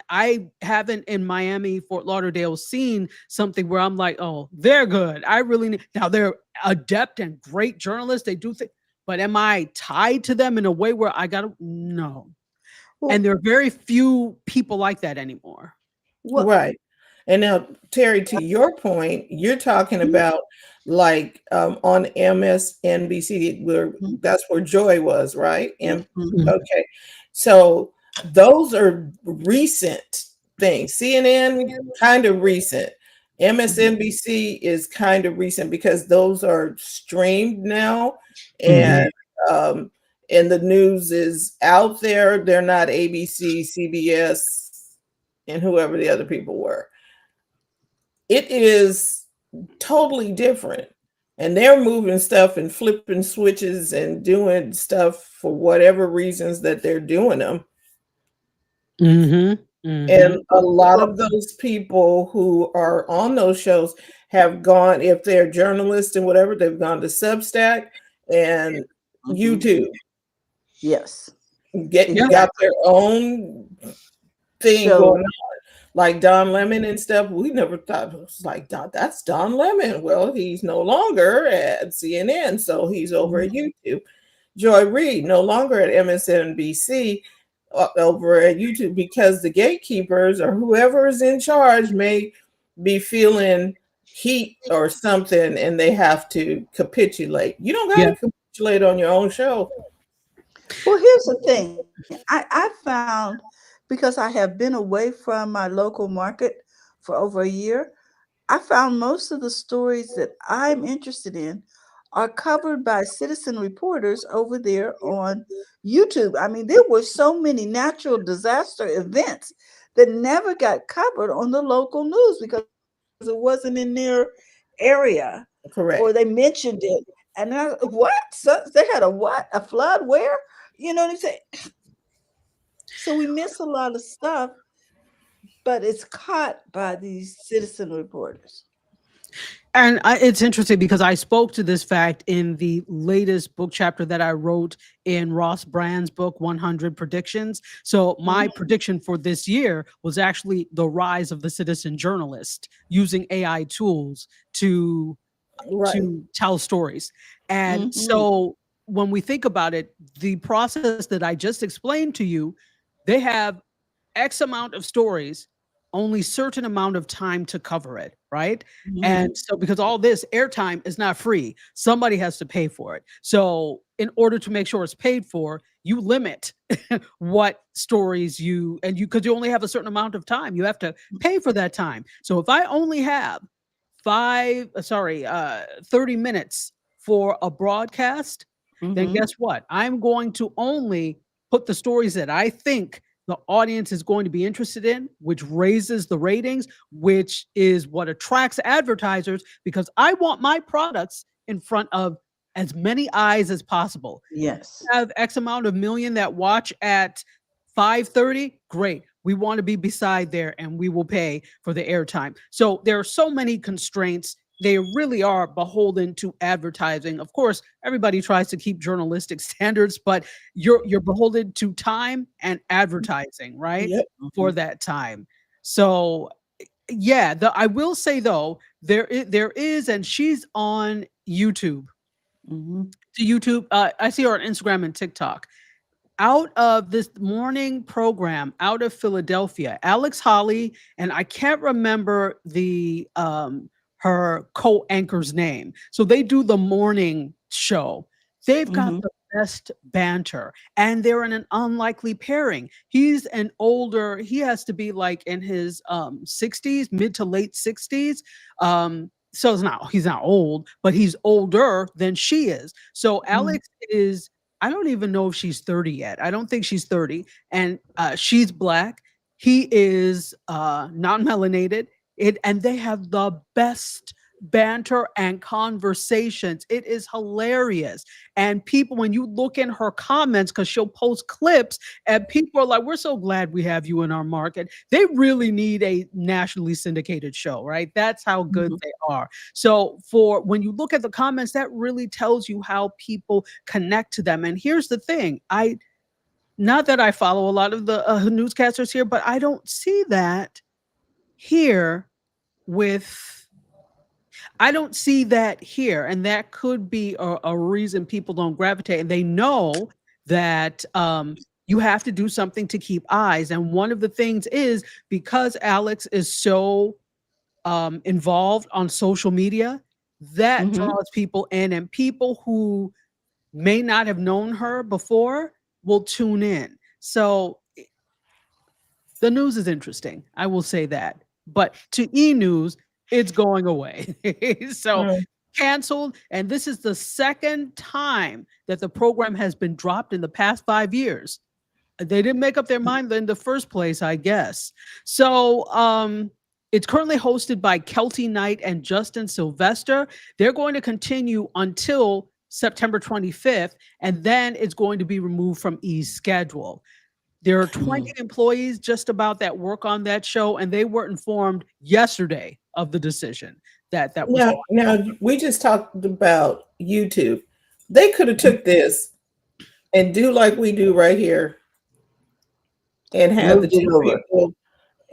I haven't in Miami, Fort Lauderdale seen something where I'm like, oh, they're good. I really need, now they're adept and great journalists. They do things, but am I tied to them in a way where I got to, no. Well, and there are very few people like that anymore. Right. And now, Terry, to your point, you're talking about like on MSNBC, where that's where Joy was, right? Okay. So those are recent things. CNN, kind of recent. MSNBC is kind of recent because those are streamed now, and the news is out there. They're not ABC, CBS, and whoever the other people were. It is totally different. And they're moving stuff and flipping switches and doing stuff for whatever reasons that they're doing them. And a lot of those people who are on those shows have gone, if they're journalists and whatever, they've gone to Substack and YouTube. Yes. Got their own thing going on. Like Don Lemon and stuff, we never thought it was like, that's Don Lemon. Well, he's no longer at CNN, so he's over at YouTube. Joy Reid, no longer at MSNBC, over at YouTube, because the gatekeepers or whoever is in charge may be feeling heat or something, and they have to capitulate. You don't got to capitulate on your own show. Well, here's the thing. I found, because I have been away from my local market for over a year, I found most of the stories that I'm interested in are covered by citizen reporters over there on YouTube. I mean, there were so many natural disaster events that never got covered on the local news because it wasn't in their area, Correct. or they mentioned it. And what? So they had a what? A flood? Where? You know what I'm saying? So we miss a lot of stuff, but it's caught by these citizen reporters. And it's interesting because I spoke to this fact in the latest book chapter that I wrote in Ross Brand's book, 100 Predictions. So my prediction for this year was actually the rise of the citizen journalist using AI tools to tell stories. And so when we think about it, the process that I just explained to you, they have X amount of stories, only certain amount of time to cover it, right? And so because all this airtime is not free, somebody has to pay for it. So in order to make sure it's paid for, you limit what stories because you only have a certain amount of time. You have to pay for that time. So if I only have 30 minutes for a broadcast, then guess what? I'm going to only put the stories that I think the audience is going to be interested in, which raises the ratings, which is what attracts advertisers, because I want my products in front of as many eyes as possible. Yes. Have X amount of million that watch at 5:30, great. We want to be beside there and we will pay for the airtime. So there are so many constraints. They really are beholden to advertising. Of course, everybody tries to keep journalistic standards, but you're beholden to time and advertising, right? For that time. So yeah, I will say though, there is, and she's on YouTube. To YouTube, I see her on Instagram and TikTok. Out of this morning program out of Philadelphia, Alex Holly, and I can't remember the her co-anchor's name. So they do the morning show. They've got the best banter, and they're in an unlikely pairing. He's an older, he has to be like in his 60s, mid to late 60s. So he's not old, but he's older than she is. So Alex is, I don't even know if she's 30 yet. I don't think she's 30. And she's Black. He is non-melanated. And they have the best banter and conversations. It is hilarious. And people, when you look in her comments, because she'll post clips, and people are like, we're so glad we have you in our market. They really need a nationally syndicated show, right? That's how good they are. So when you look at the comments, that really tells you how people connect to them. And here's the thing, not that I follow a lot of the newscasters here, but I don't see that here I don't see that here. And that could be a reason people don't gravitate. And they know that you have to do something to keep eyes. And one of the things is because Alex is so involved on social media, that draws people in, and people who may not have known her before will tune in. So the news is interesting. I will say that. But to E-News, it's going away. So canceled. And this is the second time that the program has been dropped in the past 5 years. They didn't make up their mind in the first place, I guess. So it's currently hosted by Kelty Knight and Justin Sylvester. They're going to continue until September 25th, and then it's going to be removed from E's schedule. There are 20 employees just about that work on that show, and they were informed yesterday of the decision that was. Now we just talked about YouTube. They could have took this and do like we do right here, and have the two people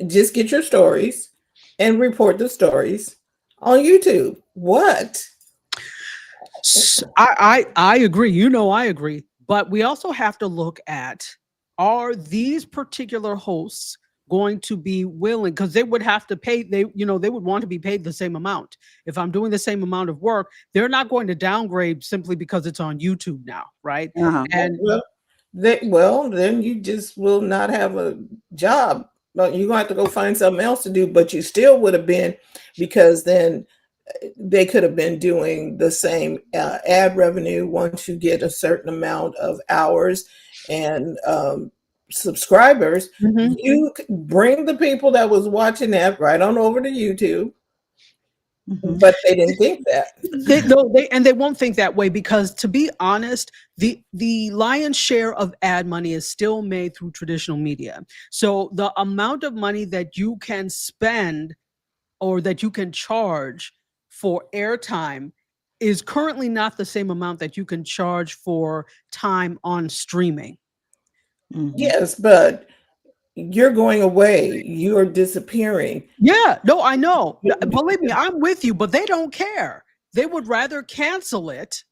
just get your stories and report the stories on YouTube. What? I agree. I agree. But we also have to look at, are these particular hosts going to be willing, because they would have to pay, they would want to be paid the same amount. If I'm doing the same amount of work, they're not going to downgrade simply because it's on YouTube now, right? And then you just will not have a job. You're gonna have to go find something else to do, but you still would have been, because then they could have been doing the same ad revenue once you get a certain amount of hours and subscribers. Mhm. You bring the people that was watching that right on over to YouTube, but they didn't think that. They won't think that way, because, to be honest, the lion's share of ad money is still made through traditional media. So the amount of money that you can spend or that you can charge for airtime is currently not the same amount that you can charge for time on streaming. Yes, but you're going away. You're disappearing. Yeah, no, I know. Believe me, I'm with you, but they don't care. They would rather cancel it.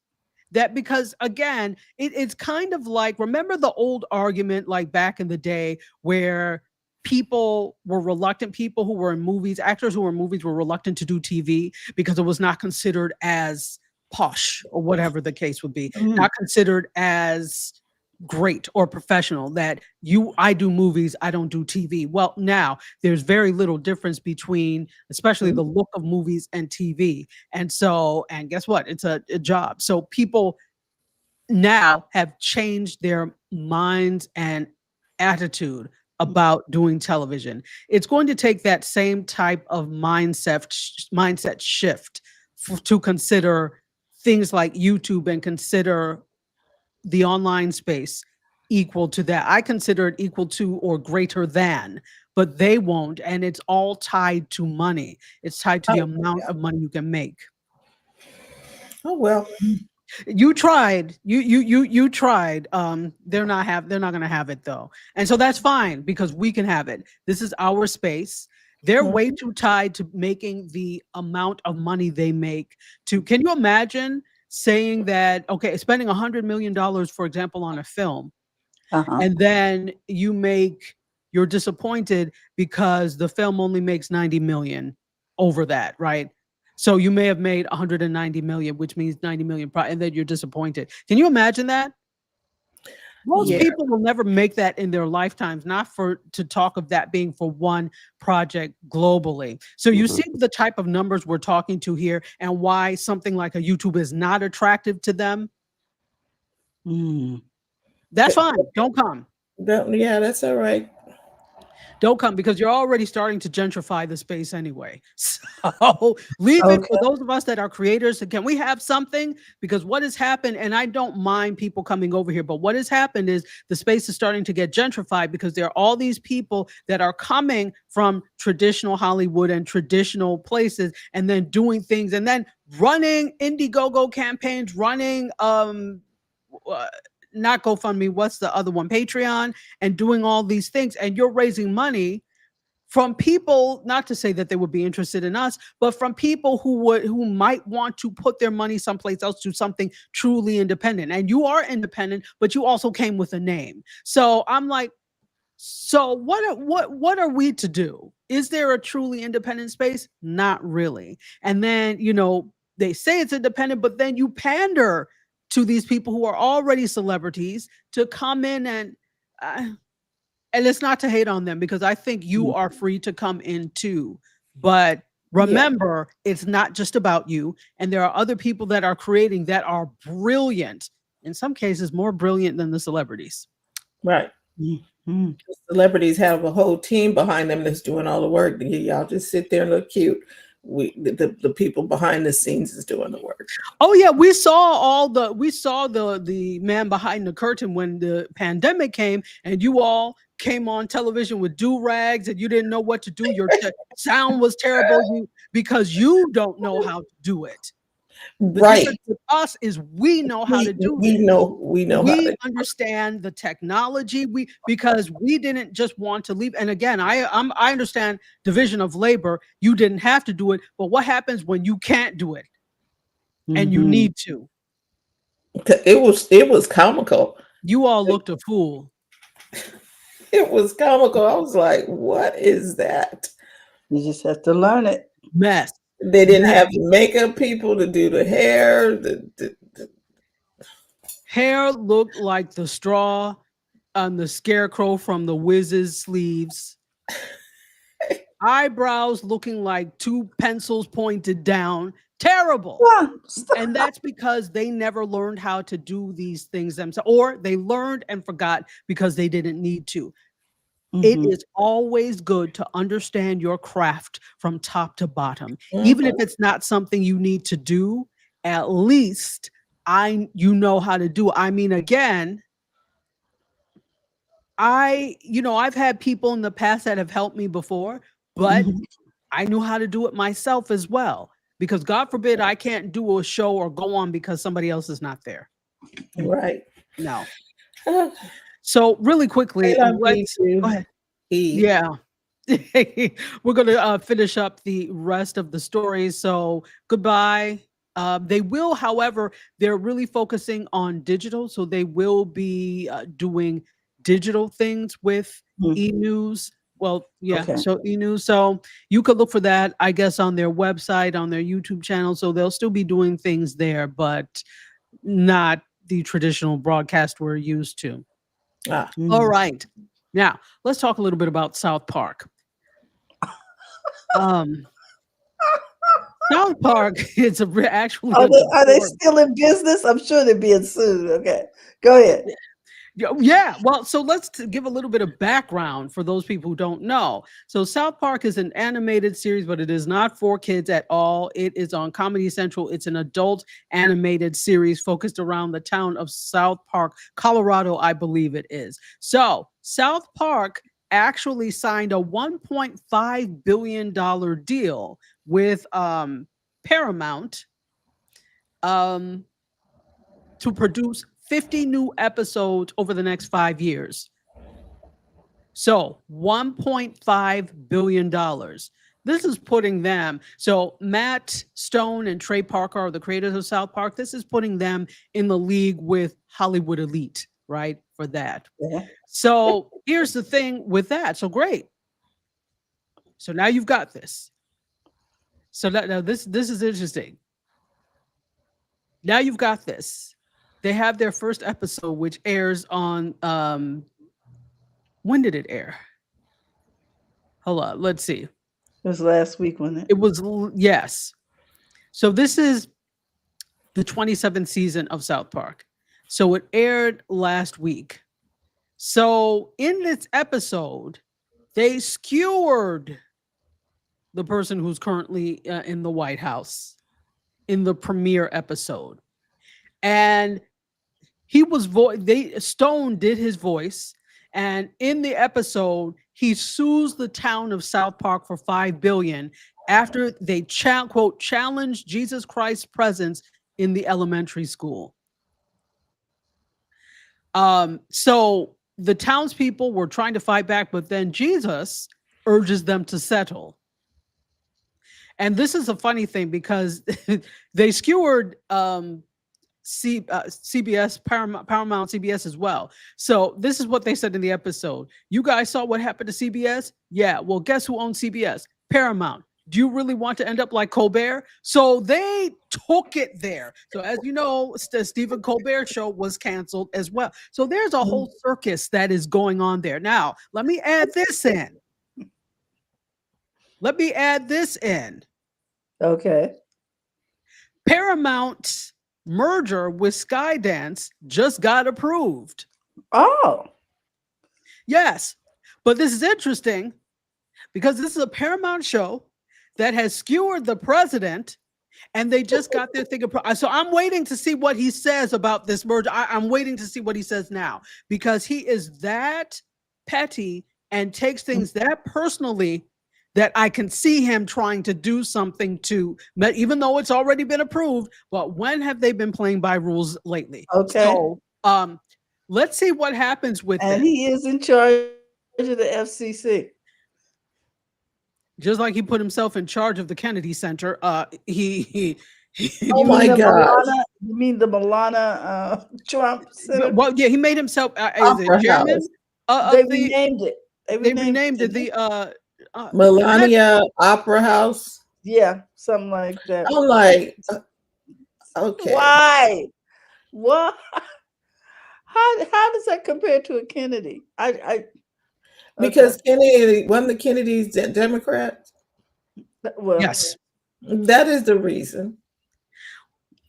That because, again, it's kind of like, remember the old argument, like back in the day, where people were reluctant, people who were in movies, actors who were in movies were reluctant to do TV because it was not considered as posh, or whatever the case would be, not considered as great or professional, that I do movies, I don't do TV. Well, now there's very little difference between, especially the look of movies and TV. And guess what? It's a job. So people now have changed their minds and attitude about doing television. It's going to take that same type of mindset shift to consider things like YouTube and consider the online space equal to that. I consider it equal to or greater than, but they won't. And it's all tied to money. It's tied to the amount of money you can make. Oh, well. You tried. You tried. They're not going to have it, though. And so that's fine, because we can have it. This is our space. They're way too tied to making the amount of money they make can you imagine saying that, okay, spending $100 million, for example, on a film, and then you're disappointed because the film only makes 90 million over that, right? So you may have made 190 million, which means 90 million, and then you're disappointed. Can you imagine that? Most people will never make that in their lifetimes, not to talk of that being for one project globally. So you see the type of numbers we're talking to here, and why something like a YouTube is not attractive to them. That's fine. Don't come. Yeah, that's all right. Don't come, because you're already starting to gentrify the space anyway. So leave it for those of us that are creators. Can we have something? Because what has happened, and I don't mind people coming over here, but what has happened is the space is starting to get gentrified, because there are all these people that are coming from traditional Hollywood and traditional places, and then doing things, and then running Indiegogo campaigns, running not GoFundMe, what's the other one? Patreon, and doing all these things. And you're raising money from people, not to say that they would be interested in us, but from people who might want to put their money someplace else, do something truly independent. And you are independent, but you also came with a name. So I'm like, so what are we to do? Is there a truly independent space? Not really. And then, they say it's independent, but then you pander to these people who are already celebrities to come in, and it's not to hate on them, because I think you are free to come in too. But remember, it's not just about you. And there are other people that are creating that are brilliant, in some cases more brilliant than the celebrities. Right. The celebrities have a whole team behind them that's doing all the work. Y'all just sit there and look cute. The people behind the scenes is doing the work. Oh yeah, we saw the man behind the curtain when the pandemic came, and you all came on television with do-rags, and you didn't know what to do. Your sound was terrible because you don't know how to do it. The difference with us is we know how to do it. We understand the technology. Because we didn't just want to leave. And again, I understand division of labor. You didn't have to do it, but what happens when you can't do it and you need to? It was comical. You all looked a fool. It was comical. I was like, what is that? You just have to learn it. Mess. They didn't have makeup people to do the hair. The hair looked like the straw on the scarecrow from the Wiz's sleeves. eyebrows looking like two pencils pointed down. Terrible. Yeah, stop. And that's because they never learned how to do these things themselves, or they learned and forgot because they didn't need to. It Mhm. is always good to understand your craft from top to bottom. Even if it's not something you need to do, at least you know how to do it. I mean, again, I've had people in the past that have helped me before, but Mhm. I knew how to do it myself as well. Because God forbid I can't do a show or go on because somebody else is not there. Right. No. So really quickly, I love let's you go too. ahead. E. Yeah. We're going to finish up the rest of the stories. So goodbye. They will, however, they're really focusing on digital. So they will be doing digital things with Mhm. e-news. Well, yeah, Okay. so e-news. So you could look for that, I guess, on their website, on their YouTube channel. So they'll still be doing things there, but not the traditional broadcast we're used to. Ah. All Mhm. right. Now, let's talk a little bit about South Park. South Park is actually Are they still in business? I'm sure they're being sued. Okay, go ahead. Yeah. Well, so let's give a little bit of background for those people who don't know. So South Park is an animated series, but it is not for kids at all. It is on Comedy Central. It's an adult animated series focused around the town of South Park, Colorado, I believe it is. So South Park actually signed a $1.5 billion deal with Paramount to produce 50 new episodes over the next 5 years. So $1.5 billion. This is putting them, so Matt Stone and Trey Parker are the creators of South Park. This is putting them in the league with Hollywood Elite, right? For that. Yeah. So here's the thing with that. So great. So now you've got this. So now this is interesting. Now you've got this. They have their first episode, which airs on when did it air? Hold on, let's see. It was last week, wasn't it? It was, yes. So this is the 27th season of South Park. So it aired last week. So in this episode, they skewered the person who's currently in the White House in the premiere episode. And he was Stone did his voice, and in the episode he sues the town of South Park for $5 billion after they quote challenged Jesus Christ's presence in the elementary school. So the townspeople were trying to fight back, but then Jesus urges them to settle. And this is a funny thing because they skewered CBS, Paramount, CBS as well. So this is what they said in the episode. You guys saw what happened to CBS? Yeah. Well, guess who owns CBS? Paramount. Do you really want to end up like Colbert? So they took it there. So as you know, the Stephen Colbert show was canceled as well. So there's a whole circus that is going on there. Now, let me add this in. Okay. Paramount's merger with Skydance just got approved. Oh. Yes. But this is interesting because this is a Paramount show that has skewered the president, and they just got their thing approved. So I'm waiting to see what he says about this merger. I'm waiting to see what he says now because he is that petty and takes things that personally that I can see him trying to do something to, even though it's already been approved. But when have they been playing by rules lately? Okay. So let's see what happens with And this. he is in charge of the FCC. Just like he put himself in charge of the Kennedy Center. Oh You my mean the God. Milana, you mean the Milana Trump Center? Well, yeah, he made himself as Opera a chairman. House. They renamed it. They renamed it didn't the Melania Opera House. yeah, something like that. I'm like, okay. Why? What? How does that compare to a Kennedy? Because Kennedy, wasn't the Kennedys Democrats? Well, Yes. That is the reason.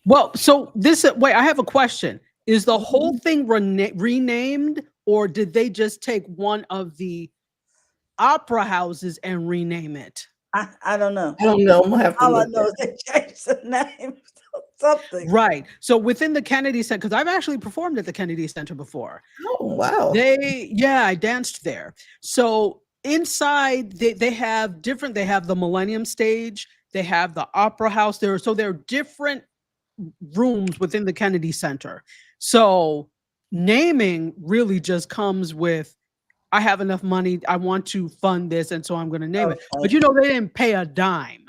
Well, so wait, I have a question. Is the whole thing renamed, or did they just take one of the opera houses and rename it? I don't know. I don't know. I'm gonna have to All I look know at is they changed the name. Something. Right. So within the Kennedy Center, because I've actually performed at the Kennedy Center before. Oh, wow. I danced there. So inside they have different, they have the Millennium Stage, they have the Opera House there. So there are different rooms within the Kennedy Center. So naming really just comes with, I have enough money, I want to fund this, and so I'm going to name it. But you know, they didn't pay a dime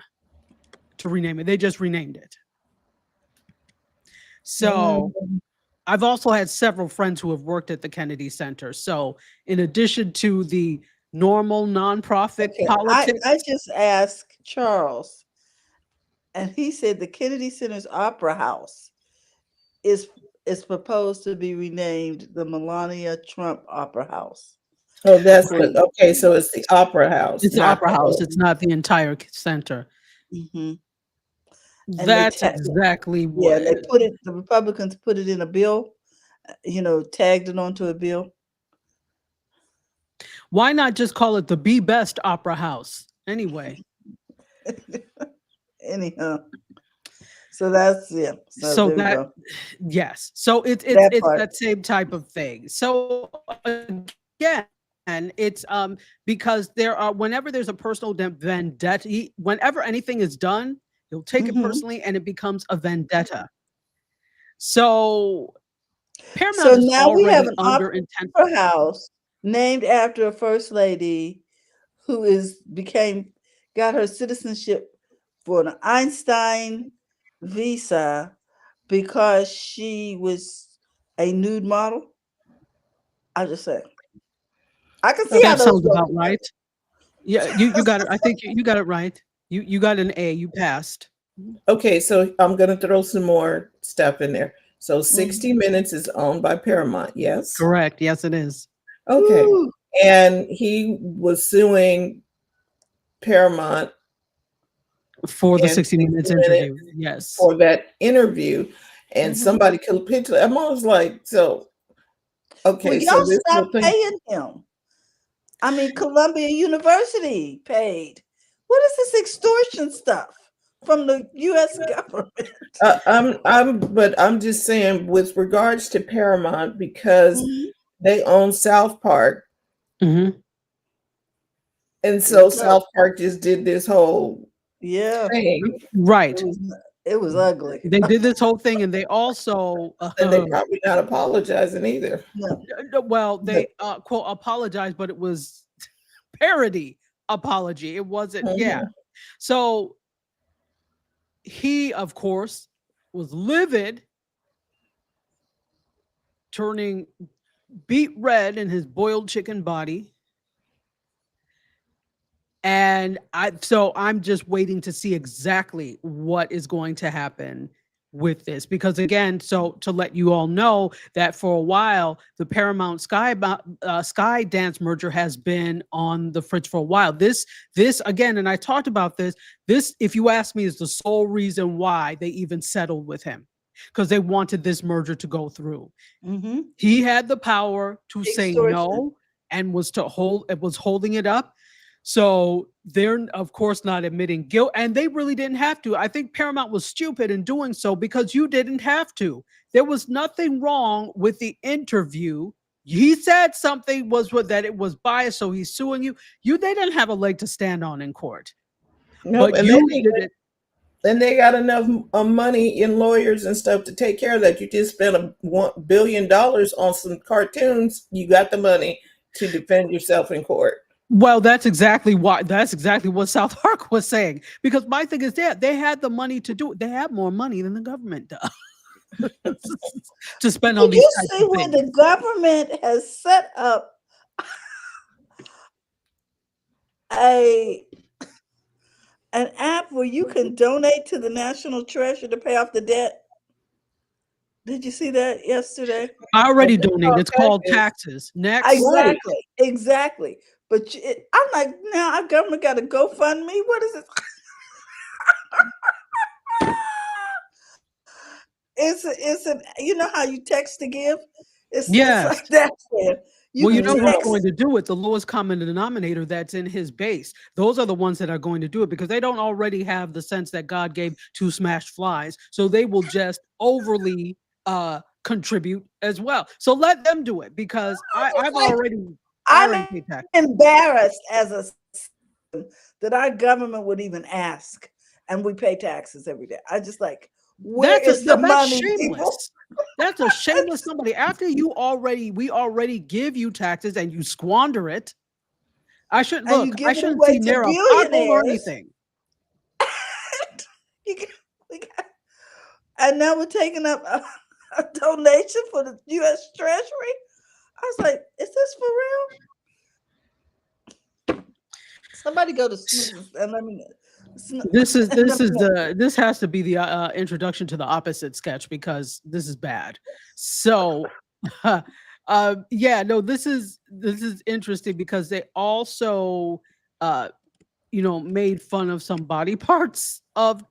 to rename it. They just renamed it. So I've also had several friends who have worked at the Kennedy Center. So in addition to the normal nonprofit politics, I just asked Charles, and he said the Kennedy Center's Opera House is proposed to be renamed the Melania Trump Opera House. Oh, that's good. Okay, so it's the Opera House. It's the Opera House. It's not the entire center. Mm-hmm. That's exactly what. Yeah, they put it. The Republicans put it in a bill. You know, tagged it onto a bill. Why not just call it the Be Best Opera House? Anyway. Anyhow. So that's So that yes. So it's that same type of thing. So again, and it's because there are, whenever there's a personal vendetta, whenever anything is done, he'll take it personally and it becomes a vendetta. So Paramount so is now we have an under opera house named after a first lady who got her citizenship for an Einstein visa because she was a nude model. I just say, I can see how that sounds about right. Yeah, you got it. I think you got it right. You got an A. You passed. Okay, so I'm gonna throw some more stuff in there. So 60 Minutes is owned by Paramount, yes? Correct. Yes, it is. Okay. Ooh. And he was suing Paramount for the 60 Minutes interview. Yes. For that interview. And somebody could picture. I'm always like, so okay. Well, y'all stop paying him. I mean, Columbia University paid. What is this extortion stuff from the U.S. government? But I'm just saying, with regards to Paramount, because they own South Park, and so South Park just did this whole thing. Right. It was ugly. They did this whole thing, and they also and they probably not apologizing either. Well, they quote apologized, but it was parody apology. It wasn't. Yeah. So he, of course, was livid, turning beet red in his boiled chicken body. And I'm just waiting to see exactly what is going to happen with this, because again, so to let you all know that for a while, the Paramount Skydance merger has been on the fridge for a while. This again, and I talked about this, if you ask me, is the sole reason why they even settled with him, because they wanted this merger to go through. He had the power to say no and was holding it up. So they're, of course, not admitting guilt, and they really didn't have to. I think Paramount was stupid in doing so, because you didn't have to. There was nothing wrong with the interview. He said something that it was biased, so he's suing you. They didn't have a leg to stand on in court. No, but you did it. And they got enough money in lawyers and stuff to take care of that. You just spent $1 billion on some cartoons. You got the money to defend yourself in court. Well, that's exactly what South Park was saying. Because my thing is that they had the money to do it. They have more money than the government does to spend on these types of things. You see, when the government has set up an app where you can donate to the National Treasury to pay off the debt. Did you see that yesterday? I already donated. It's called taxes. Next. Exactly. But I'm like, now our government got to GoFundMe. What is it? It's an you know how you text to give? It's Yes. like that. Man. Well, you know who's text. going to do it? The lowest common denominator that's in his base. Those are the ones that are going to do it because they don't already have the sense that God gave two smashed flies. So they will just overly contribute as well. So let them do it because I'm embarrassed as a citizen that our government would even ask, and we pay taxes every day. I just like, where is the money? Shameless. That's a shameless somebody. After we already give you taxes and you squander it. I shouldn't see near a pothole or anything. And now we're taking up a donation for the U.S. Treasury. I was like, is this for real? Somebody go to Smith's and let me know. This has to be the introduction to the opposite sketch because this is bad. So this is interesting because they also made fun of some body parts of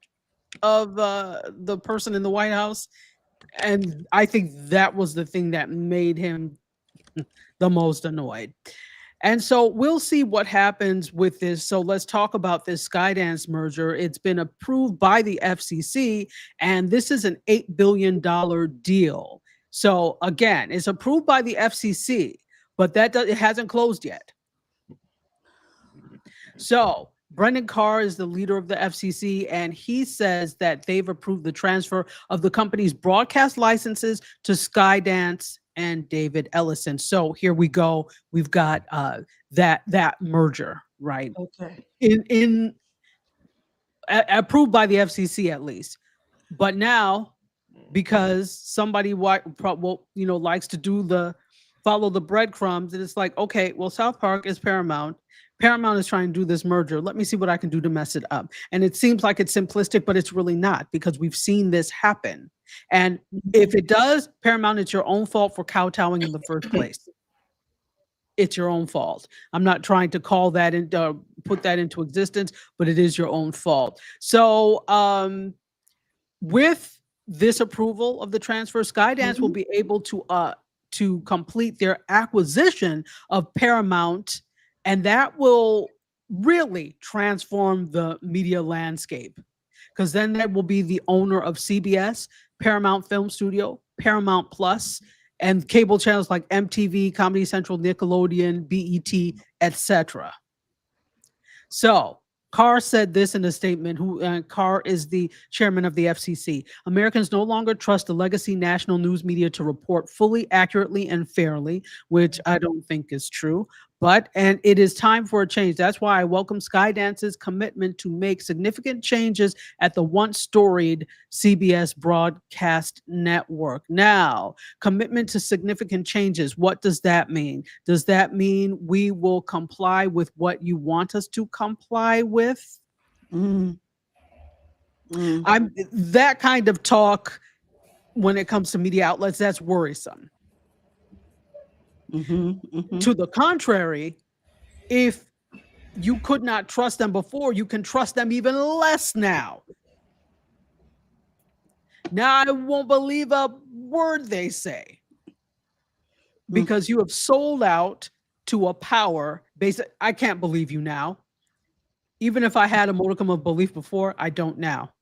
the person in the White House, and I think that was the thing that made him the most annoyed. And so we'll see what happens with this. So let's talk about this Skydance merger. It's been approved by the FCC, and this is an $8 billion deal. So again, it's approved by the FCC, but it hasn't closed yet. So Brendan Carr is the leader of the FCC, and he says that they've approved the transfer of the company's broadcast licenses to Skydance and David Ellison. So here we go. We've got that merger, right? Okay. In approved by the FCC at least, but now because somebody likes to follow the breadcrumbs, and it's like, okay, well, South Park is Paramount. Paramount is trying to do this merger. Let me see what I can do to mess it up. And it seems like it's simplistic, but it's really not because we've seen this happen. And if it does, Paramount, it's your own fault for kowtowing in the first place. It's your own fault. I'm not trying to call that and put that into existence, but it is your own fault. So with this approval of the transfer, Skydance will be able to complete their acquisition of Paramount, and that will really transform the media landscape because then that will be the owner of CBS, Paramount Film Studio, Paramount Plus, and cable channels like MTV, Comedy Central, Nickelodeon, BET, etc. So Carr said this in a statement. Carr is the chairman of the FCC. Americans no longer trust the legacy national news media to report fully, accurately, and fairly, which I don't think is true. And it is time for a change. That's why I welcome Skydance's commitment to make significant changes at the once storied CBS broadcast network. Now, commitment to significant changes. What does that mean? Does that mean we will comply with what you want us to comply with? That kind of talk when it comes to media outlets, that's worrisome. To the contrary, if you could not trust them before, you can trust them even less now. Now I won't believe a word they say because you have sold out to a power base. I can't believe you now. Even if I had a modicum of belief before, I don't now.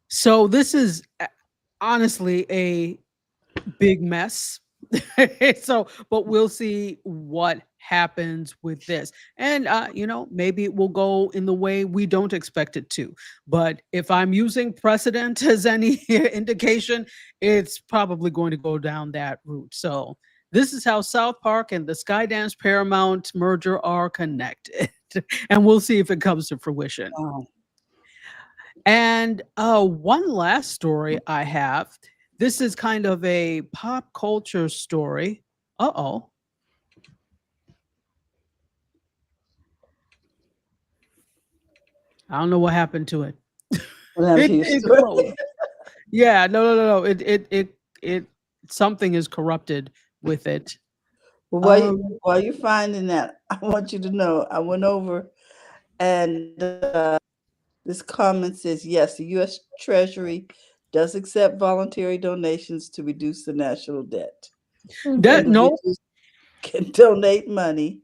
So this is honestly a big mess. But we'll see what happens with this. And maybe it will go in the way we don't expect it to. But if I'm using precedent as any indication, it's probably going to go down that route. So this is how South Park and the Skydance Paramount merger are connected. And we'll see if it comes to fruition. And one last story I have. This is kind of a pop culture story. I don't know what happened to it. Yeah, no. It something is corrupted with it. Well, Um, while you're finding that, I want you to know I went over and this comment says yes, the U.S. Treasury does accept voluntary donations to reduce the national debt. that no, Individuals can donate money.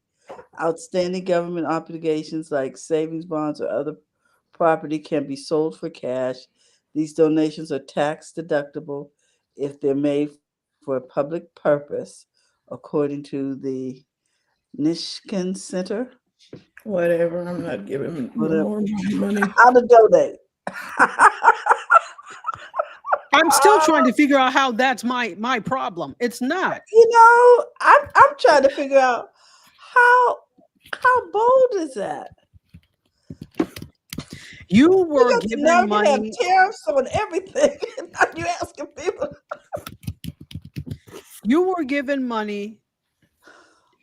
Outstanding government obligations like savings bonds or other property can be sold for cash. These donations are tax deductible if they're made for a public purpose, according to the Nishkin Center. Whatever. I'm not giving no Whatever. more money. How to donate. I'm still trying to figure out how that's my problem. It's not. You know, I'm trying to figure out how bold is that? You We were got to now given you have money. tariffs on everything. Now you asking people. You were given money,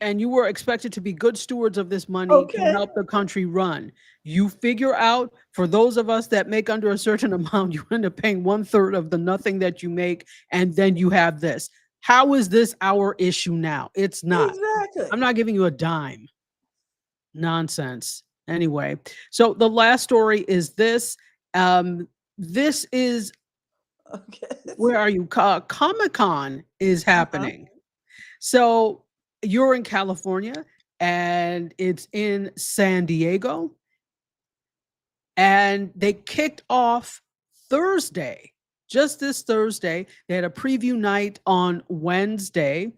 and you were expected to be good stewards of this money to Okay. help the country run. You figure out, for those of us that make under a certain amount, you end up paying 1/3 of the nothing that you make, and then you have this. How is this our issue now? It's not. Exactly. I'm not giving you a dime. Nonsense. Anyway, so the last story is this. This is, Okay. where are you? Comic-Con is happening. So you're in California and it's in San Diego. And they kicked off Thursday, just this Thursday. They had a preview night on Wednesday.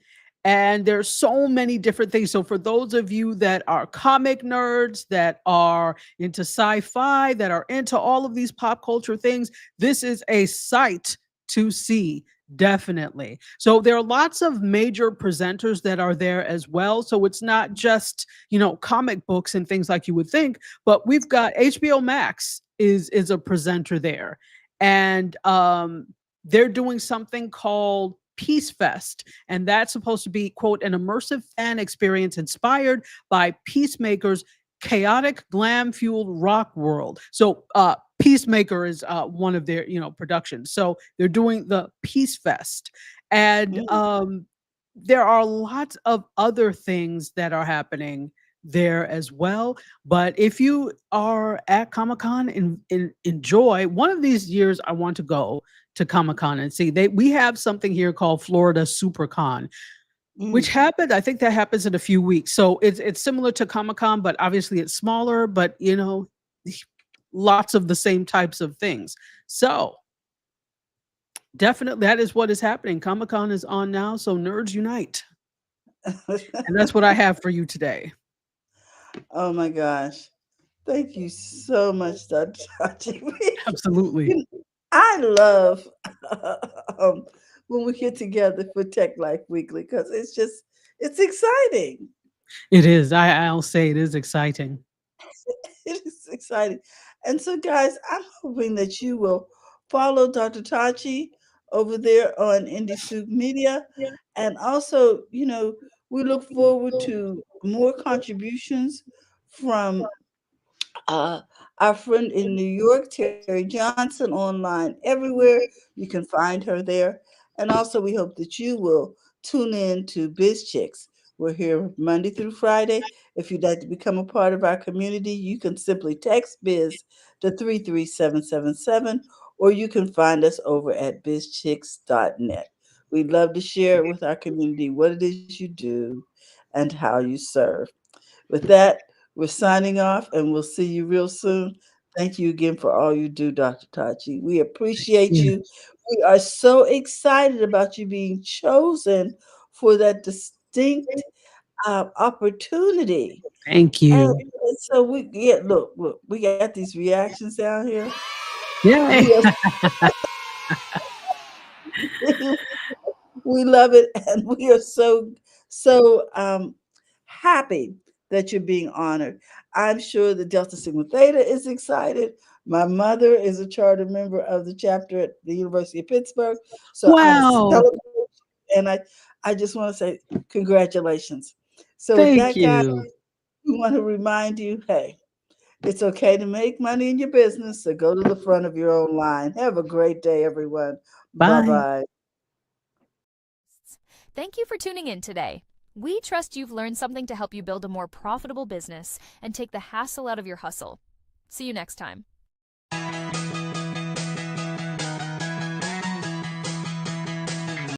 And there's so many different things. So for those of you that are comic nerds, that are into sci-fi, that are into all of these pop culture things, this is a sight to see, definitely. So there are lots of major presenters that are there as well. So it's not just, comic books and things like you would think, but we've got HBO Max is a presenter there. And they're doing something called Peace Fest, and that's supposed to be, quote, an immersive fan experience inspired by Peacemaker's chaotic glam-fueled rock world. So Peacemaker is one of their productions. So they're doing the Peace Fest, and there are lots of other things that are happening there as well. But if you are at Comic-Con and enjoy, one of these years I want to go to Comic-Con and see. We have something here called Florida SuperCon, which happened. I think that happens in a few weeks. So it's similar to Comic-Con, but obviously it's smaller, but lots of the same types of things. So definitely that is what is happening. Comic-Con is on now, so nerds unite. And that's what I have for you today. Oh my gosh. Thank you so much, Dr. Tachi. Absolutely. I love when we get together for Tech Life Weekly because it's exciting. It is. I'll say it is exciting. It is exciting. And so, guys, I'm hoping that you will follow Dr. Tachi over there on Indie Soup Media. And also, we look forward to more contributions from our friend in New York, Terry Johnson, online everywhere. You can find her there. And also, we hope that you will tune in to Biz Chicks. We're here Monday through Friday. If you'd like to become a part of our community, you can simply text Biz to 33777, or you can find us over at bizchicks.net. We'd love to share with our community what it is you do and how you serve. With that, we're signing off, and we'll see you real soon. Thank you again for all you do, Dr. Tachi. We appreciate you. We are so excited about you being chosen for that distinct opportunity. Thank you. And so look, we got these reactions down here. Yeah. We love it, and we are so happy that you're being honored. I'm sure the Delta Sigma Theta is excited. My mother is a charter member of the chapter at the University of Pittsburgh. So wow. I celebrate, and I just want to say congratulations. So Thank with that, you. guys, we want to remind you, hey, it's okay to make money in your business, so go to the front of your own line. Have a great day, everyone. Bye. Bye-bye. Thank you for tuning in today. We trust you've learned something to help you build a more profitable business and take the hassle out of your hustle. See you next time.